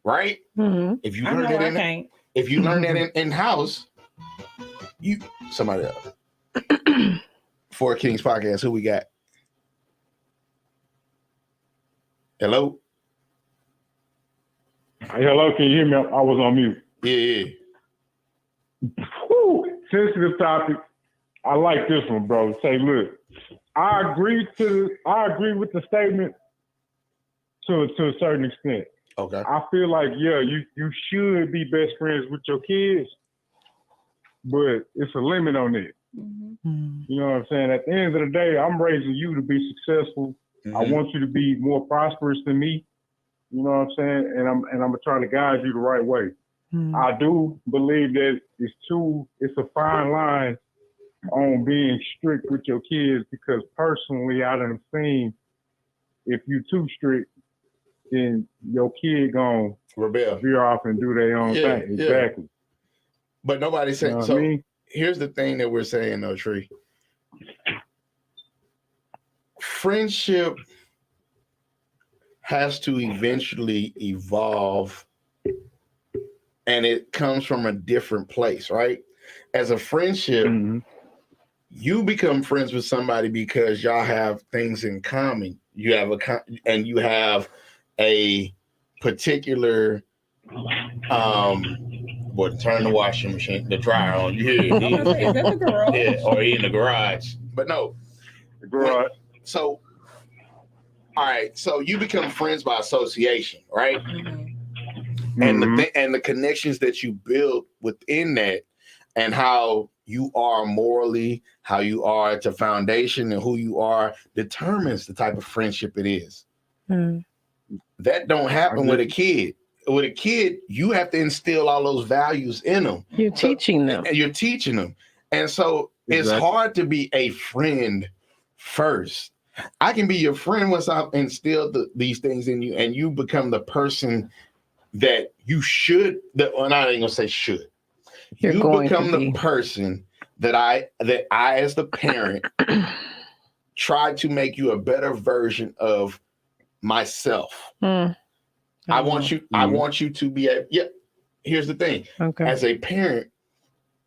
right? Mhm. If you I learn know that I can't. if you learn that in house, somebody else. Four Kings podcast. Who we got? Hello. Hello, can you hear me? I was on mute. Yeah. Whew, sensitive topic. I like this one, bro. Say, look, I agree with the statement to a certain extent. Okay. I feel like, yeah, you should be best friends with your kids, but it's a limit on it. Mm-hmm. Mhm. You know what I'm saying? At the end of the day, I'm raising you to be successful. Mhm. I want you to be more prosperous than me. You know what I'm saying? And I'm trying to guide you the right way. Mhm. I do believe that it's a fine line on being strict with your kids, because personally I done seen if you too strict, then your kid gonna Rebel. veer off and do their own Yeah, thing. yeah. Exactly. But nobody's saying You know what so. I mean? Here's the thing that we're saying, though, Tree. Friendship has to eventually evolve, and it comes from a different place, right? As a friendship, Mhm. you become friends with somebody because y'all have things in common. You have you have a particular turn the washing machine, the dryer on. You hear I'm gonna say, is that the garage? yeah, or he in the garage. But no. Garage. So, all right. So you become friends by association, right? Mm-hmm. And the connections that you build within that, and how you are morally, how you are at the foundation, and who you are determines the type of friendship it is. Mhm. That don't happen with a kid. With a kid, you have to instill all those values in them. You're teaching them. And you're teaching them. And so it's hard to be a friend first. I can be your friend once I've instilled these things in you, and you become the person that you should. And I ain't gonna say should. You're you going become to the be. person that I as the parent try to make you a better version of myself. I want you to be here's the thing. Okay. As a parent,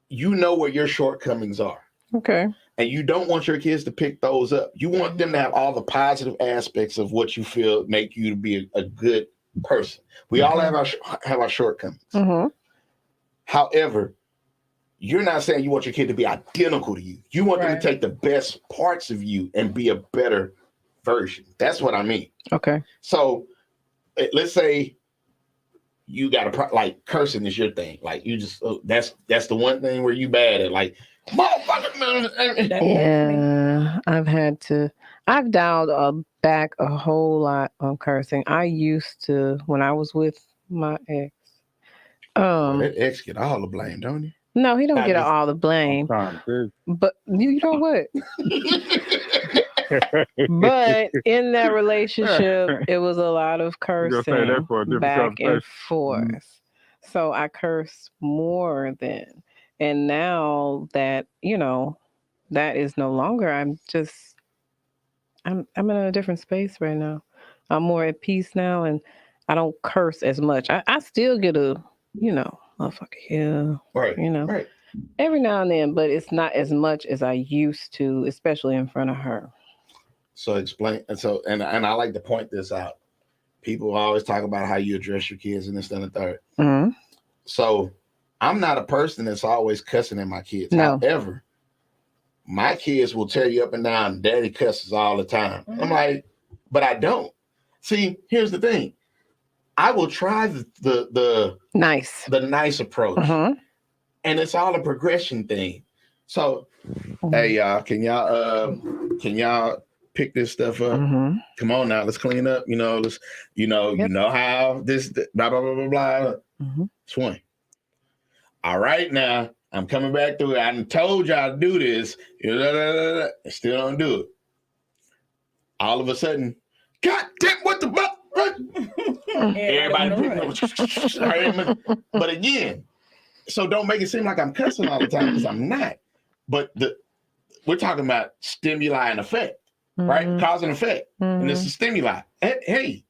you know where your shortcomings are. Okay. And you don't want your kids to pick those up. You want them to have all the positive aspects of what you feel make you to be a good person. We all have our shortcomings. Mm-hmm. However, you're not saying you want your kid to be identical to you. You want them to take the best parts of you and be a better version. That's what I mean. Okay. So let's say you got like cursing is your thing. Like you just that's the one thing where you bad at. Like motherfucker. Yeah, I've dialed back a whole lot on cursing. I used to when I was with my ex. That ex get all the blame, don't he? No, he don't get all the blame. But you know what? But in that relationship, it was a lot of cursing back and forth. So I cursed more then. And now that, that is no longer, I'm in a different space right now. I'm more at peace now and I don't curse as much. I still get a, motherfucker, yeah. Right. Right. Every now and then, but it's not as much as I used to, especially in front of her. So explain. And I like to point this out. People always talk about how you address your kids and this, and the third. Mm-hmm. So I'm not a person that's always cussing at my kids. No. However, my kids will tell you up and down, daddy cusses all the time. Mm-hmm. I'm like, but I don't. See, here's the thing. I will try the nice approach. Mm-hmm. And it's all a progression thing. So, hey y'all, can y'all pick this stuff up? Mm-hmm. Come on now, let's clean up. You know how this blah blah blah blah blah. Mm-hmm. Swing. All right, now I'm coming back through it. I told y'all to do this. Still don't do it. All of a sudden, God damn, what the fuck? Everybody, but again. So don't make it seem like I'm cussing all the time because I'm not. But we're talking about stimuli and effect, right? Cause and effect. Mm-hmm. And it's a stimuli. Hey,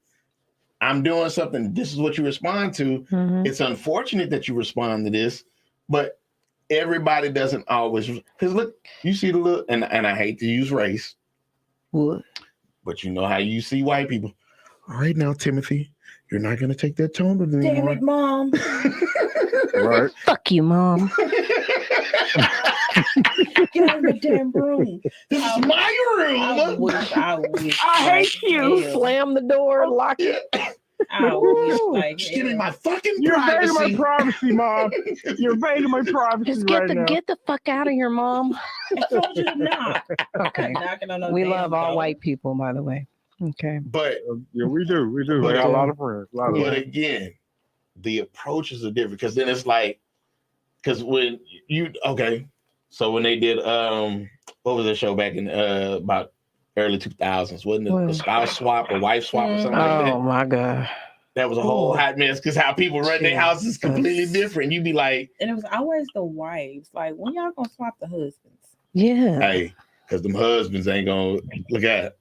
I'm doing something. This is what you respond to. Mm-hmm. It's unfortunate that you respond to this, but everybody doesn't always. Because look, you see the look, and I hate to use race. What? But you know how you see white people. All right now, Timothy, you're not going to take that tone with me anymore. Damn it, Mom. Right. Fuck you, Mom. Get out of the damn room. This is my room. I wish. I hate you. Hell. Slam the door, lock it. I wish like Just give me my fucking You're invading privacy. my privacy, Mom. You're invading my privacy Just get the fuck out of here, Mom. I told you to knock. Okay. Knocking on no We damn love all door. white people, by the way. Okay. But Yeah, we do. We But, got a lot of friends. but again, the approaches are different because then it's like, because when so when they did what was the show back in about early 2000s, wasn't it the spouse swap or wife swap or something like that? Oh my God. That was a whole hot mess because how people run their houses is completely different. You'd be like, And it was always the wives. Like, when y'all gonna swap the husbands? Yeah. hey, because them husbands ain't gonna look at it.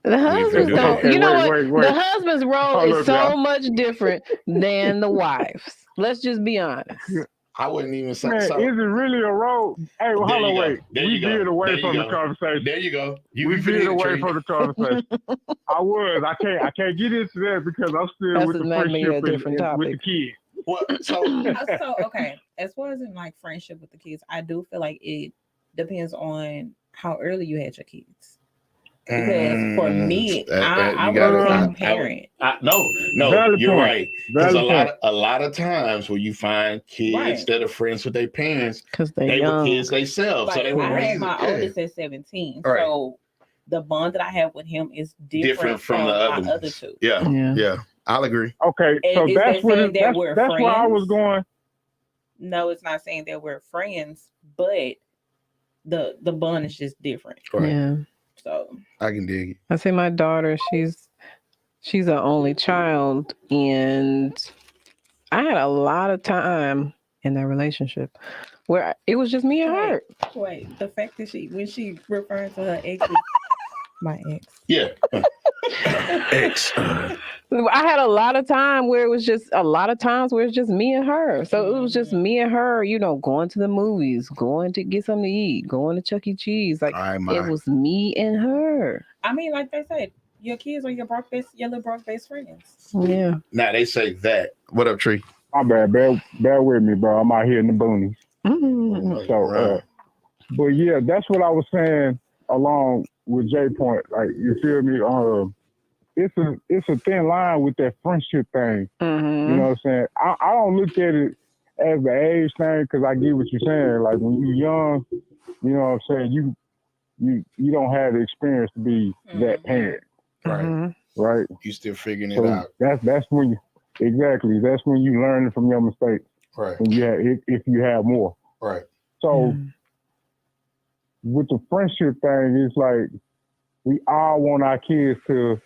The husbands do don't. that. You know what? Wait. The husband's role Hold is up, so y'all. much different than the wife's. Let's just be honest. I wouldn't even say Man, so. is it really a role? Hey, well, There hold you on, go. wait. There We you go. veered away There you from the go. conversation. There you go. We veered away from the conversation. I can't get into that because I'm still That's with the maybe a friendship different and with the topic. kids. Well, So okay, as far as in like friendship with the kids, I do feel like it depends on how early you had your kids. Because for me, I was a parent. No, Valid you're point. right. Because Valid a lot of times where you find kids that are friends with their parents, Because they they were young. kids themselves. So Like, they were I had raised. my Yeah. oldest at 17. Right. So the bond that I have with him is Different from the my other other ones. two. Yeah, Yeah. yeah, I'll agree. Okay, And so is that's that what saying that we're that's where I was friends? going. No, it's not saying that we're friends, but the bond is just different. Right. Yeah. So I can dig it. I say my daughter, she's an only child, and I had a lot of time in that relationship where it was just me and her. Wait, the fact that when she referring to her ex, is my ex. Yeah. X. I had a lot of time where it was just a lot of times where it's just me and her. So it was just me and her, going to the movies, going to get something to eat, going to Chuck E. Cheese. Like All right, it my. was me and her. I mean, like they said, your kids are your little broke best friends. Yeah. Now they say that. What up, Tree? My bad, bear with me, bro. I'm out here in the boonies. Mhm. So, but yeah, that's what I was saying along with Jay Point. Like, you feel me? It's a thin line with that friendship thing. Mhm. You know what I'm saying? I don't look at it as the age thing because I get what you're saying. Like when you're young, you know what I'm saying? You don't have the experience to be that parent, Right. Mhm. right? You still figuring it So out. that's when you exactly that's when you learn from your mistakes. Right. When you have if you have more. Right. So Mhm. with the friendship thing, it's like we all want our kids to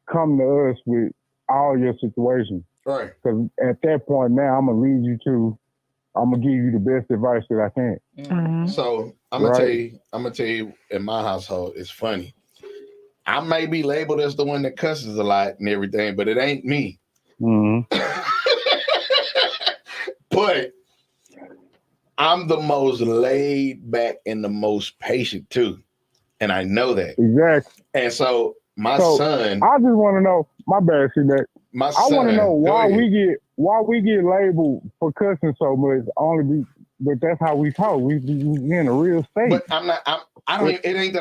come to us with all your situations. Right. Because at that point now, I'm gonna lead you to, I'm gonna give you the best advice that I can. Mhm. So I'm gonna Right. tell you, in my household, it's funny. I may be labeled as the one that cusses a lot and everything, but it ain't me. Mm-hmm. But I'm the most laid back and the most patient too. And I know that. Exactly. And so my So, son, I just want to know. My bad, see that. my I son, want to know go why ahead. we get labeled for cussing so much. But that's how we talk. We in a real state. But I don't even, it ain't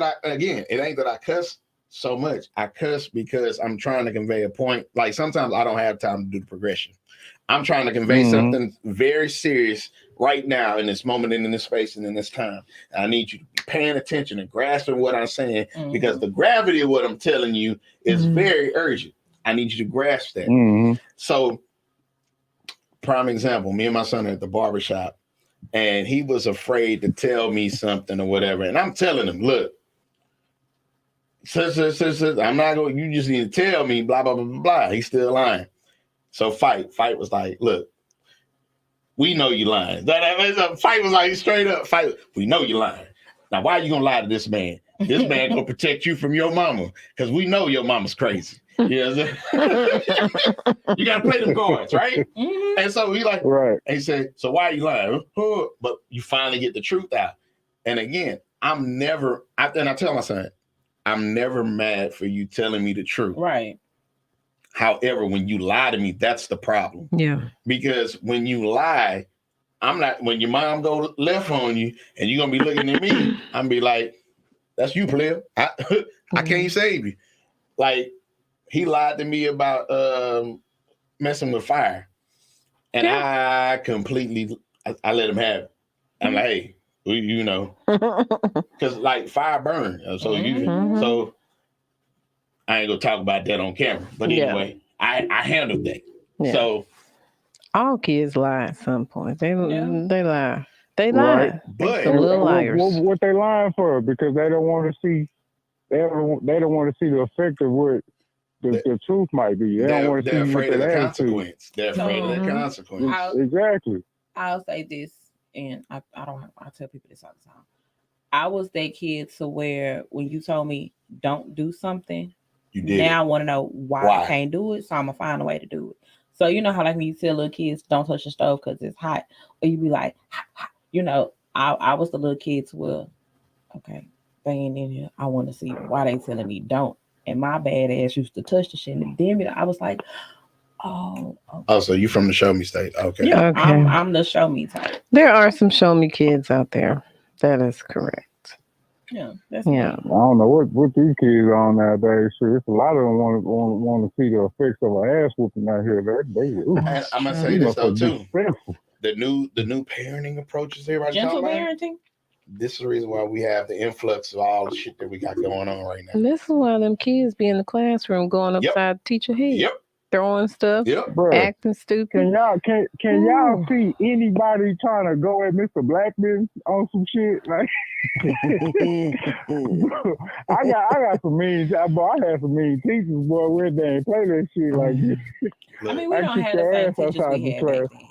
that I cuss so much. I cuss because I'm trying to convey a point. Like sometimes I don't have time to do the progression. I'm trying to convey something very serious right now in this moment and in this space and in this time. I need you to be paying attention and grasping what I'm saying because the gravity of what I'm telling you is very urgent. I need you to grasp that. Mm-hmm. So, prime example, me and my son are at the barbershop and he was afraid to tell me something or whatever. And I'm telling him, look, I'm not going, you just need to tell me, blah, blah, blah, blah, blah. He's still lying. So Fight was like, look, we know you lying. Fight was like straight up, Fight, we know you lying. Now, why are you going to lie to this man? This man going to protect you from your mama because we know your mama's crazy. You know what I'm saying? You got to play them cards, right? And so he like, Right. and he said, so why are you lying? But you finally get the truth out. And again, and I tell my son, I'm never mad for you telling me the truth. Right. However, when you lie to me, that's the problem. Yeah. Because when you lie, when your mom go left on you and you're going to be looking at me, I'm going to be like, that's you, player. I can't save you. Like, he lied to me about messing with fire. And I completely, I let him have it. I'm like, hey, you know, because like fire burn. So so I ain't gonna talk about that on camera. But anyway, I handled that. Yeah. So all kids lie at some point. They lie. They lie. Right. But Some little liars. What they lying for? Because they don't want to see. They don't want to see the effect of what the truth might be. They don't want to see they're what afraid of that the attitude. consequence. They're afraid of the consequence. Exactly. I'll say this, and I tell people this all the time. I was that kid to where when you told me don't do something, you did. Now I want to know why I can't do it, so I'm gonna find a way to do it. So you know how like when you tell little kids don't touch the stove because it's hot, or you be like, you know, I was the little kid to where, okay, they ain't in here. I want to see why they telling me don't. And my bad ass used to touch the shit, and then I was like, oh, okay. Oh, so you from the show me state? Okay. Yeah, Okay. I'm the show me type. There are some show me kids out there. That is correct. Yeah, that's Yeah. I don't know what these kids are on nowadays. Sure, it's a lot of them want to see the effects of an ass whooping out here. And I'm gonna say this though too. The new parenting approaches everybody gentle talking about. parenting. this is the reason why we have the influx of all the shit that we got going on right now. And this is why them kids be in the classroom going upside the teacher head, Yep. throwing stuff, Yep. Bro, acting stupid. can y'all Ooh. see anybody trying to go at Mr. Blackman on some shit? Like, I got some mean. Boy, I had some mean teachers, boy. Where they ain't play that shit like this. I mean, we I don't kick have the your same ass teachers outside we the had back class. then.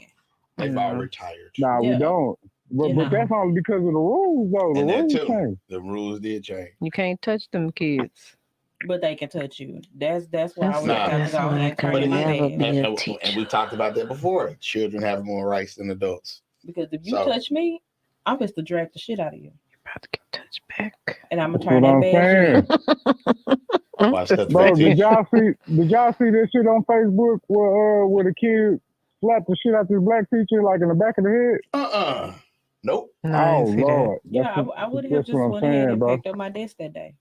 They've Yeah. all retired. Nah, Yeah. we don't. But, You but know. that's only because of the rules, though. The And that rules too. change. The rules did change. You can't touch them kids. But they can touch you. That's why I That's, would have that's to go why I and could train again, my never dad. be a And teacher. we talked about that before. Children have more rights than adults. Because if you So- touch me, I'm just to drag the shit out of you. You're about to get touched back. And I'm gonna That's turn what that I'm bad saying. Watch that Bro, fact. did y'all see this shit on Facebook where the kid slapped the shit out this black teacher like in the back of the head? Nope. No, I Oh didn't see that. Lord, Yeah, I would have just went ahead and packed up my desk that day.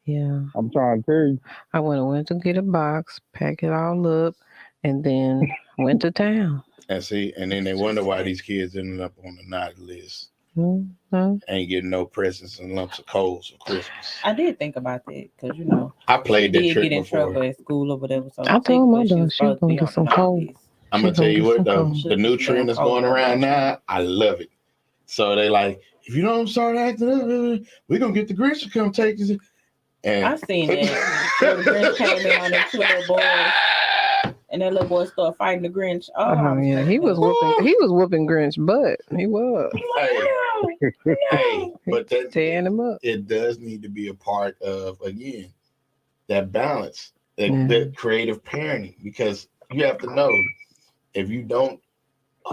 Yeah, I'm trying to tell you. I went to get a box, pack it all up, and then went to town. And see, and then they wonder why these kids ended up on the naughty list. Mm-hmm. Ain't getting no presents and lumps of coals for Christmas. I did think about that because you know I she played that did trick get in before. trouble at school or whatever. So I told my technically daughter was she was supposed to gonna be get on some the naughty coal. list. I'm She gonna tell gonna you get what some though, coal. the new trend that's going around now, I love it. So they like, if you don't start acting up, we're gonna get the Grinch to come take us. And I seen that. Where the Grinch came in on them two little boys, and that little boy started fighting the Grinch. Oh, I was Yeah, cracking he was up. whooping. He was whooping Grinch butt. He was hey, but that tearing him up. it does need to be a part of again that balance, Yeah. that creative parenting, because you have to know if you don't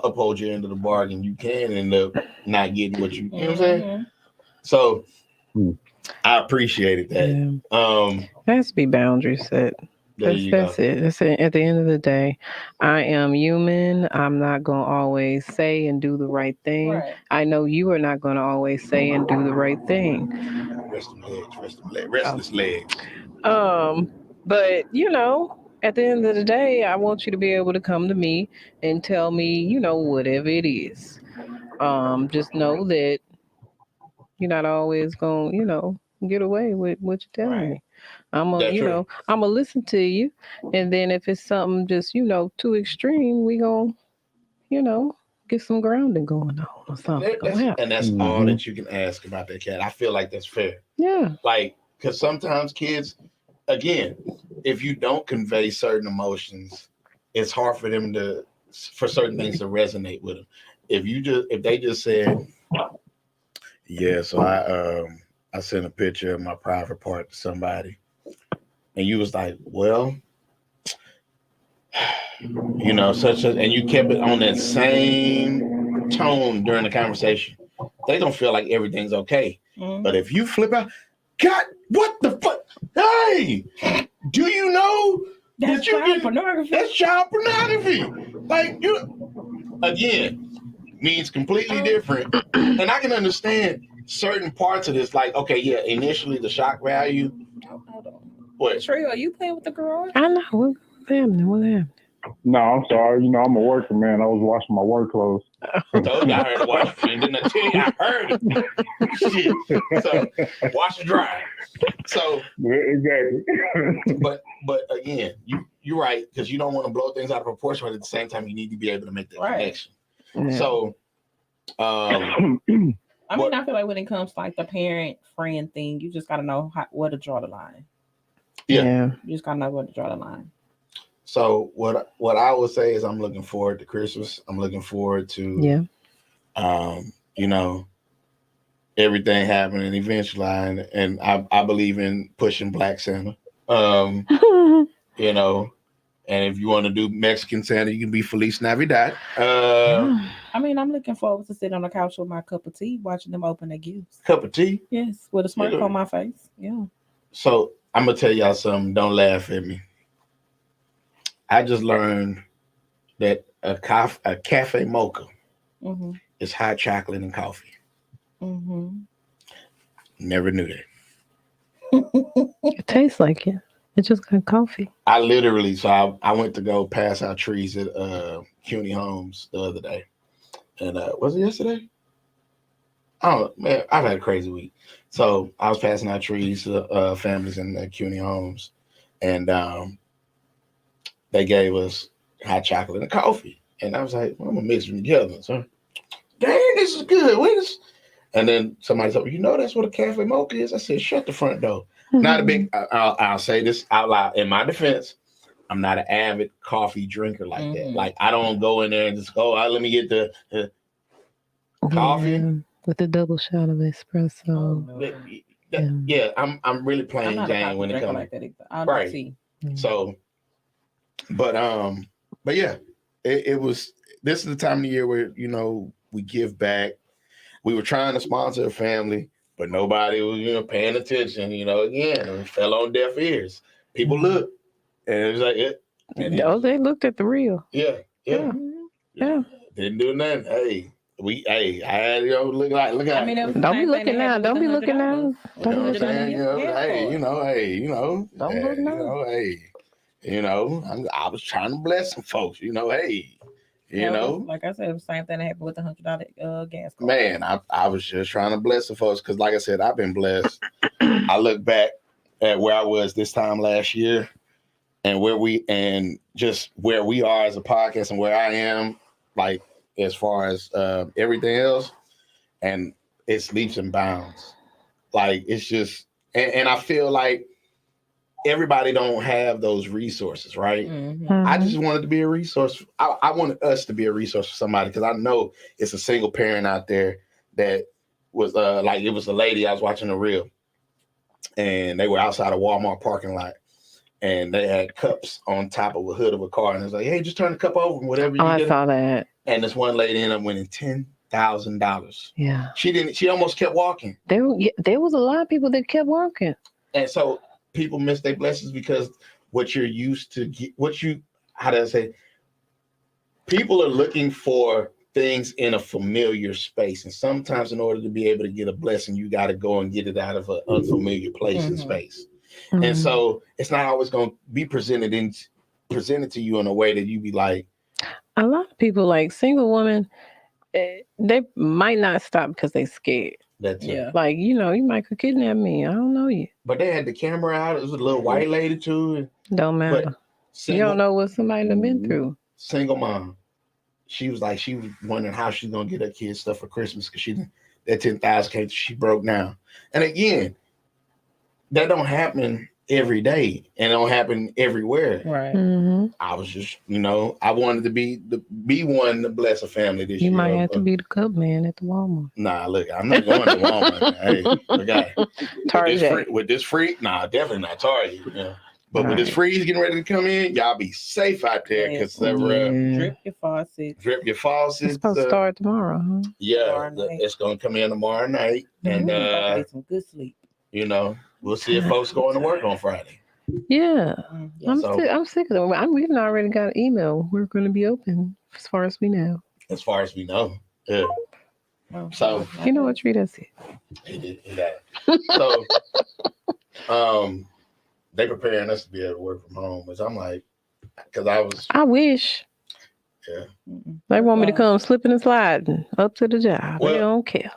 uphold your end of the bargain, you can end up not getting what you know what I'm saying. Mhm. So I appreciated that. Yeah. There has to be boundaries set. There you go. That's it. That's it. At the end of the day, I am human. I'm not going to always say and do the right thing. Right. I know you are not going to always say and do the right thing. Rest them legs, restless legs. But you know, at the end of the day, I want you to be able to come to me and tell me, you know, whatever it is. Just know that you're not always going to, you know, get away with what you're telling Right. me. I'm That's true. I'm gonna listen to you, and then if it's something just, you know, too extreme, we gonna, you know, get some grounding going on or something. And that's all that you can ask about that cat. I feel like that's fair. Yeah. Like, because sometimes kids, again, if you don't convey certain emotions, it's hard for them for certain things to resonate with them. If they just said, yeah, so I sent a picture of my private part to somebody, and you was like, well, you know, and you kept it on that same tone during the conversation, they don't feel like everything's okay. Mhm. But if you flip out, God, what the fuck? Hey, do you know That's that you child get pornography. that's child pornography? Like, you again means completely different. And I can understand certain parts of this, like, okay, yeah, initially the shock value. Hold on. What? Trey, are you playing with the garage? I know. What happened? What happened? No, I'm sorry. You know, I'm a worker, man. I was washing my work clothes. I told you I heard it. Wash. Didn't I tell you I heard it? Shit. So wash and dry. So Yeah, exactly. but again, you're right, because you don't want to blow things out of proportion, but at the same time you need to be able to make that Right. connection. Yeah. So I mean, What- I feel like when it comes to like the parent friend thing, you just gotta know where to draw the line. Yeah. You just gotta know where to draw the line. So what I would say is I'm looking forward to Christmas. I'm looking forward to you know, everything happening eventually, and I believe in pushing Black Santa. You know, and if you want to do Mexican Santa, you can be Feliz Navidad. I mean, I'm looking forward to sitting on the couch with my cup of tea, watching them open their gifts. Cup of tea. Yes, with a smirk Yeah. on my face. Yeah. So I'm gonna tell y'all something. Don't laugh at me. I just learned that a cafe mocha Mm-hmm. is hot chocolate and coffee. Mm-hmm. Never knew that. It tastes like it. It's just got coffee. I literally, so I went to go pass out trees at CUNY Homes the other day. And was it yesterday? Oh man, I've had a crazy week. So I was passing out trees to families in the CUNY homes, and they gave us hot chocolate and coffee. And I was like, well, I'm gonna mix them together. So, dang, this is good. Wait a And then somebody told me, that's what a cafe mocha is. I said, shut the front door. Not a big. I'll say this out loud. In my defense, I'm not an avid coffee drinker like that. Like I don't go in there and just go, let me get the coffee. Yeah, with the double shot of espresso. Yeah, I'm really playing I'm not a game coffee when it drinker comes like that either. I right. See. So, but yeah, it was. This is the time of the year where we give back. We were trying to sponsor a family, but nobody was paying attention. Again, it fell on deaf ears. People looked, and it was like they looked at the real. Yeah. Didn't do nothing. Hey. I had look at. I mean, don't be looking now. Don't be looking now. You know what I'm saying? Hey. Don't look now. I was trying to bless some folks. Hey. Like I said, the same thing that happened with the $100 gas card. Man, I was just trying to bless the folks because, like I said, I've been blessed. I look back at where I was this time last year, and where we are as a podcast, and where I am, like as far as everything else, and it's leaps and bounds. Like it's just, and I feel like everybody don't have those resources, right? I just wanted to be a resource. I wanted us to be a resource for somebody because I know it's a single parent out there that was like it was a lady I was watching a reel, and they were outside a Walmart parking lot, and they had cups on top of a hood of a car, and it was like, hey, just turn the cup over and whatever you I saw that. And this one lady ended up winning $10,000. Yeah, she almost kept walking. There was a lot of people that kept walking, and so people miss their blessings because what you're used to get, people are looking for things in a familiar space. And sometimes in order to be able to get a blessing, you got to go and get it out of an unfamiliar place and space. And so it's not always going to be presented to you in a way that you be like. A lot of people, like single women, they might not stop because they scared. That's it. Like, you might could kidnap me. I don't know you. But they had the camera out. It was a little white lady too. Don't matter. You don't know what somebody done been through. Single mom. She was wondering how she's gonna get her kids stuff for Christmas because that 10,000 came. She broke down. And again, that don't happen every day and it don't happen everywhere. Right. I was just, I wanted to be one to bless a family this year. You might have to be the cup man at the Walmart. Nah, look, I'm not going to Walmart. Hey, look, Target. With this free, nah, definitely not Target. But with this freeze getting ready to come in, y'all be safe out there because drip your faucets. It's supposed to start tomorrow, huh? Yeah, it's gonna come in tomorrow night, and get some good sleep. We'll see if folks going to work on Friday. Yeah, I'm sick of them. We've already got an email. We're going to be open as far as we know. As far as we know, yeah. So you know what treat us here. So, they preparing us to be able to work from home, which I'm like, because I wish. Yeah. They want me to come slipping and sliding up to the job. Well, they don't care.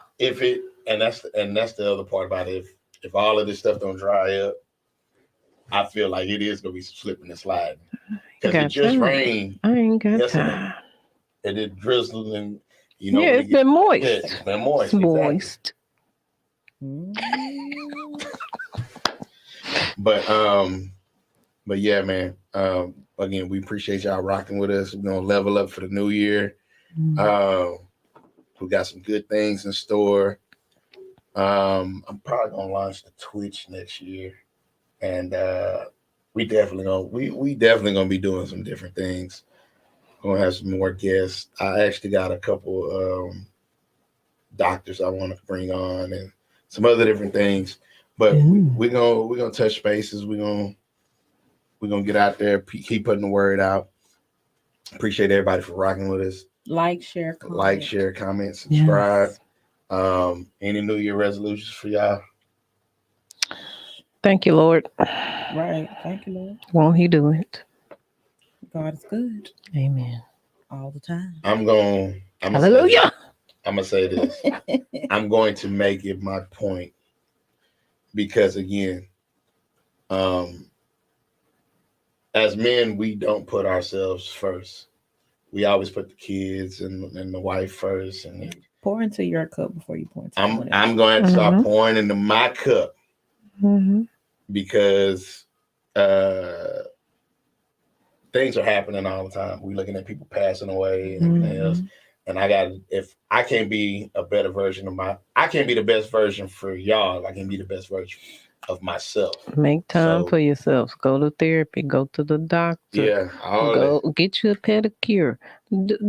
And that's the other part about it. If all of this stuff don't dry up, I feel like it is gonna be some slipping and sliding. Because it just rained. I ain't got time. And it drizzled and it's been moist. Yeah, it's been moist. It's moist. But yeah, man. Again, we appreciate y'all rocking with us. We're gonna level up for the new year. We got some good things in store. I'm probably gonna launch the Twitch next year, and we definitely gonna be doing some different things. We're gonna have some more guests. I actually got a couple doctors I want to bring on and some other different things. But we're gonna touch bases. We're gonna get out there, keep putting the word out. Appreciate everybody for rocking with us. Like, share, comment, subscribe. Yes. Any New Year resolutions for y'all? Thank you, Lord. Right. Thank you, Lord. Won't He do it? God is good. Amen. All the time. Hallelujah. I'm gonna say this. I'm going to make it my point because again, as men, we don't put ourselves first. We always put the kids and the wife first. And Pour into your cup before you pour into I'm going to start pouring into my cup because things are happening all the time. We're looking at people passing away and everything else. And if I can't be a better version I can't be the best version for y'all. I can be the best version of myself. Make time for yourself. Go to therapy. Go to the doctor. Yeah. Go get you a pedicure.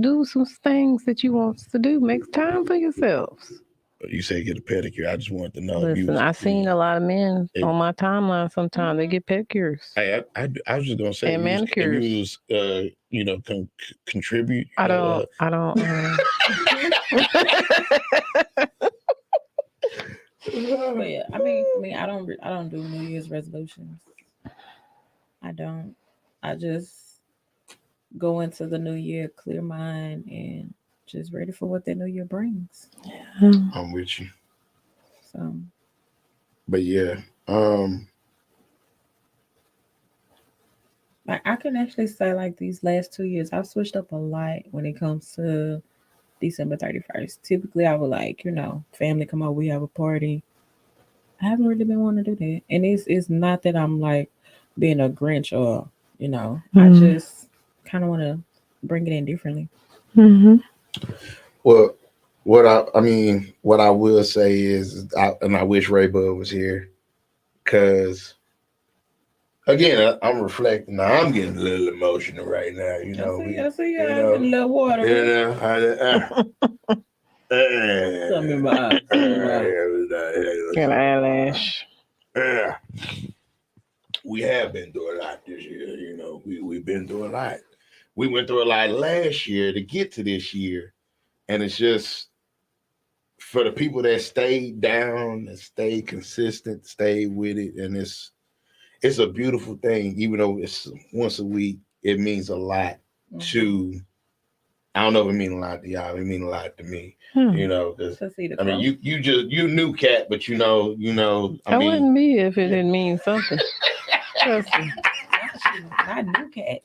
Do some things that you want to do. Make time for yourselves. You say get a pedicure. I just wanted to know. Listen, I've seen a lot of men on my timeline. Sometimes they get pedicures. I was just gonna say, and manicures. Contribute. I don't. But yeah, I mean, I don't do New Year's resolutions. I don't. I just go into the new year clear mind and just ready for what the new year brings. Yeah. I'm with you. So, but yeah, like I can actually say like these last 2 years, I've switched up a lot when it comes to December 31st. Typically, I would like, family come over, we have a party. I haven't really been wanting to do that. And it's not that I'm like being a Grinch or, I just kind of want to bring it in differently. Well, what I will say is, and I wish Ray Bud was here, because again, I'm reflecting. Now, I'm getting a little emotional right now. I see you a little water. Tell me about An eyelash. Yeah. We have been through a lot this year. We've been through a lot. We went through a lot last year to get to this year. And it's just for the people that stayed down and stayed consistent, stayed with it. And it's a beautiful thing, even though it's once a week, it means a lot to, I don't know if it means a lot to y'all, it means a lot to me. Because you knew Cat, but I wouldn't be if it didn't mean something. I knew Cat.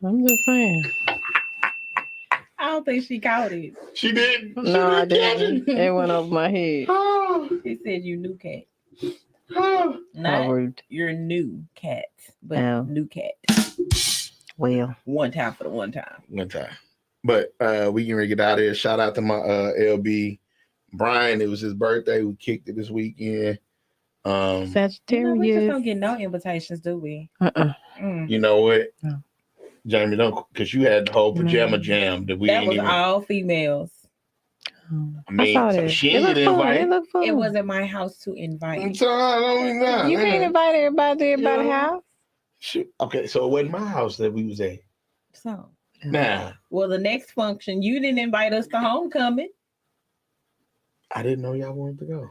I'm just saying. I don't think she caught it. She did. No, I didn't. It went over my head. She said you knew Cat. Not your new Cat, but new Cat. Well, one time for the one time. One time. But we can get out of here. Shout out to my LB Brian. It was his birthday. We kicked it this weekend. Sagittarius. We just don't get no invitations, do we? You know what? No. Jamie, don't, because you had the whole pajama jam that we that ain't was even. all females. I mean, so she didn't invite. It wasn't my house to invite. So I don't know. You can't invite everybody to everybody's house. Okay, so it wasn't my house that we was at. So nah. Well, the next function, you didn't invite us to homecoming. I didn't know y'all wanted to go.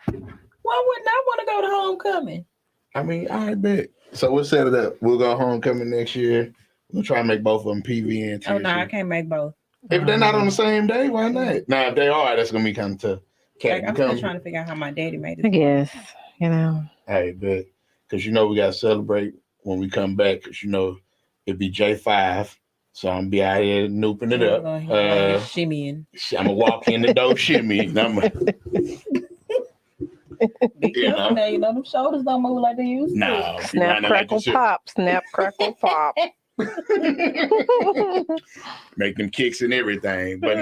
Why wouldn't I want to go to homecoming? I mean, I bet. So we'll set it up. We'll go homecoming next year. We'll try and make both of them PV and TSU. Oh, no, I can't make both. If they're not on the same day, why not? Now, if they are, that's going to be kind of tough. I'm still trying to figure out how my daddy made it. I guess, Hey, but because we got to celebrate when we come back, because it'd be J5. So I'm going to be out here nooping it up. Shimmying. I'm going to walk in the door shimmying. Be careful now, them shoulders don't move like they used to. No. Snap, crackle, pop. Snap, crackle, pop. Make them kicks and everything. But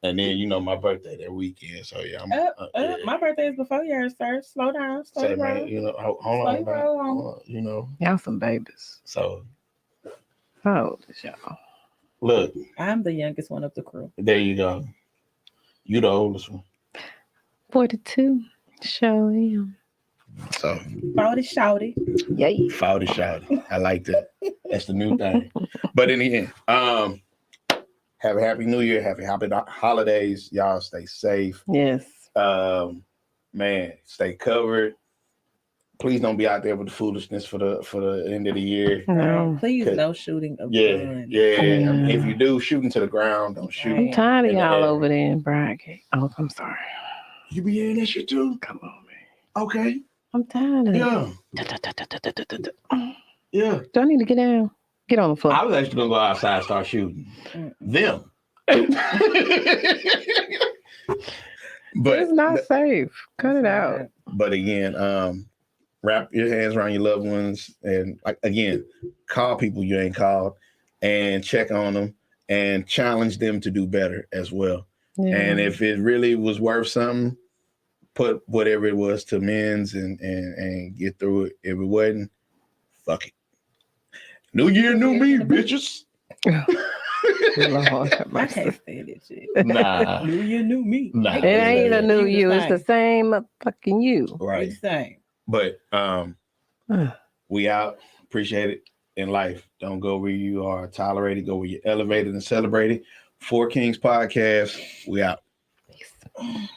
and then my birthday that weekend. So yeah, my birthday is before yours, sir. Slow down. Say, man, hold on. Y'all some babies. So how old is y'all? Look. I'm the youngest one of the crew. There you go. You the oldest one. 42. Show him. So 40 shouty. Yay. 40 shouty. I like that. That's the new thing. But in the end, have a happy new year, happy holidays. Y'all stay safe. Yes. Man, stay covered. please don't be out there with the foolishness for the end of the year. No. Please, Okay. no shooting of Yeah, guns. yeah. Yeah. I mean, if you do, shoot into the ground. Don't shoot. I'm tired of in the y'all air. over there in Bradgate. Oh, I'm sorry. You be hearing that shit too? Come on, man. Okay. I'm tired of Yeah. it. Yeah. Do I need to get down? Get on the floor. I was actually gonna go outside and start shooting them. But It's not safe. Cut it out. But again, wrap your hands around your loved ones, and like again, call people you ain't called, and check on them, and challenge them to do better as well. Yeah. And if it really was worth something, put whatever it was to men's and get through it. If it wasn't, fuck it. New year, new me, bitches. Lord, have I mercy. can't stand that shit. Nah, New year, new me. nah. It ain't a new You you. the It's the same fucking you. Right. It's the same. But we out. Appreciate it in life. Don't go where you are tolerated. Go where you're elevated and celebrated. 4 Kings Podcast. We out. Peace.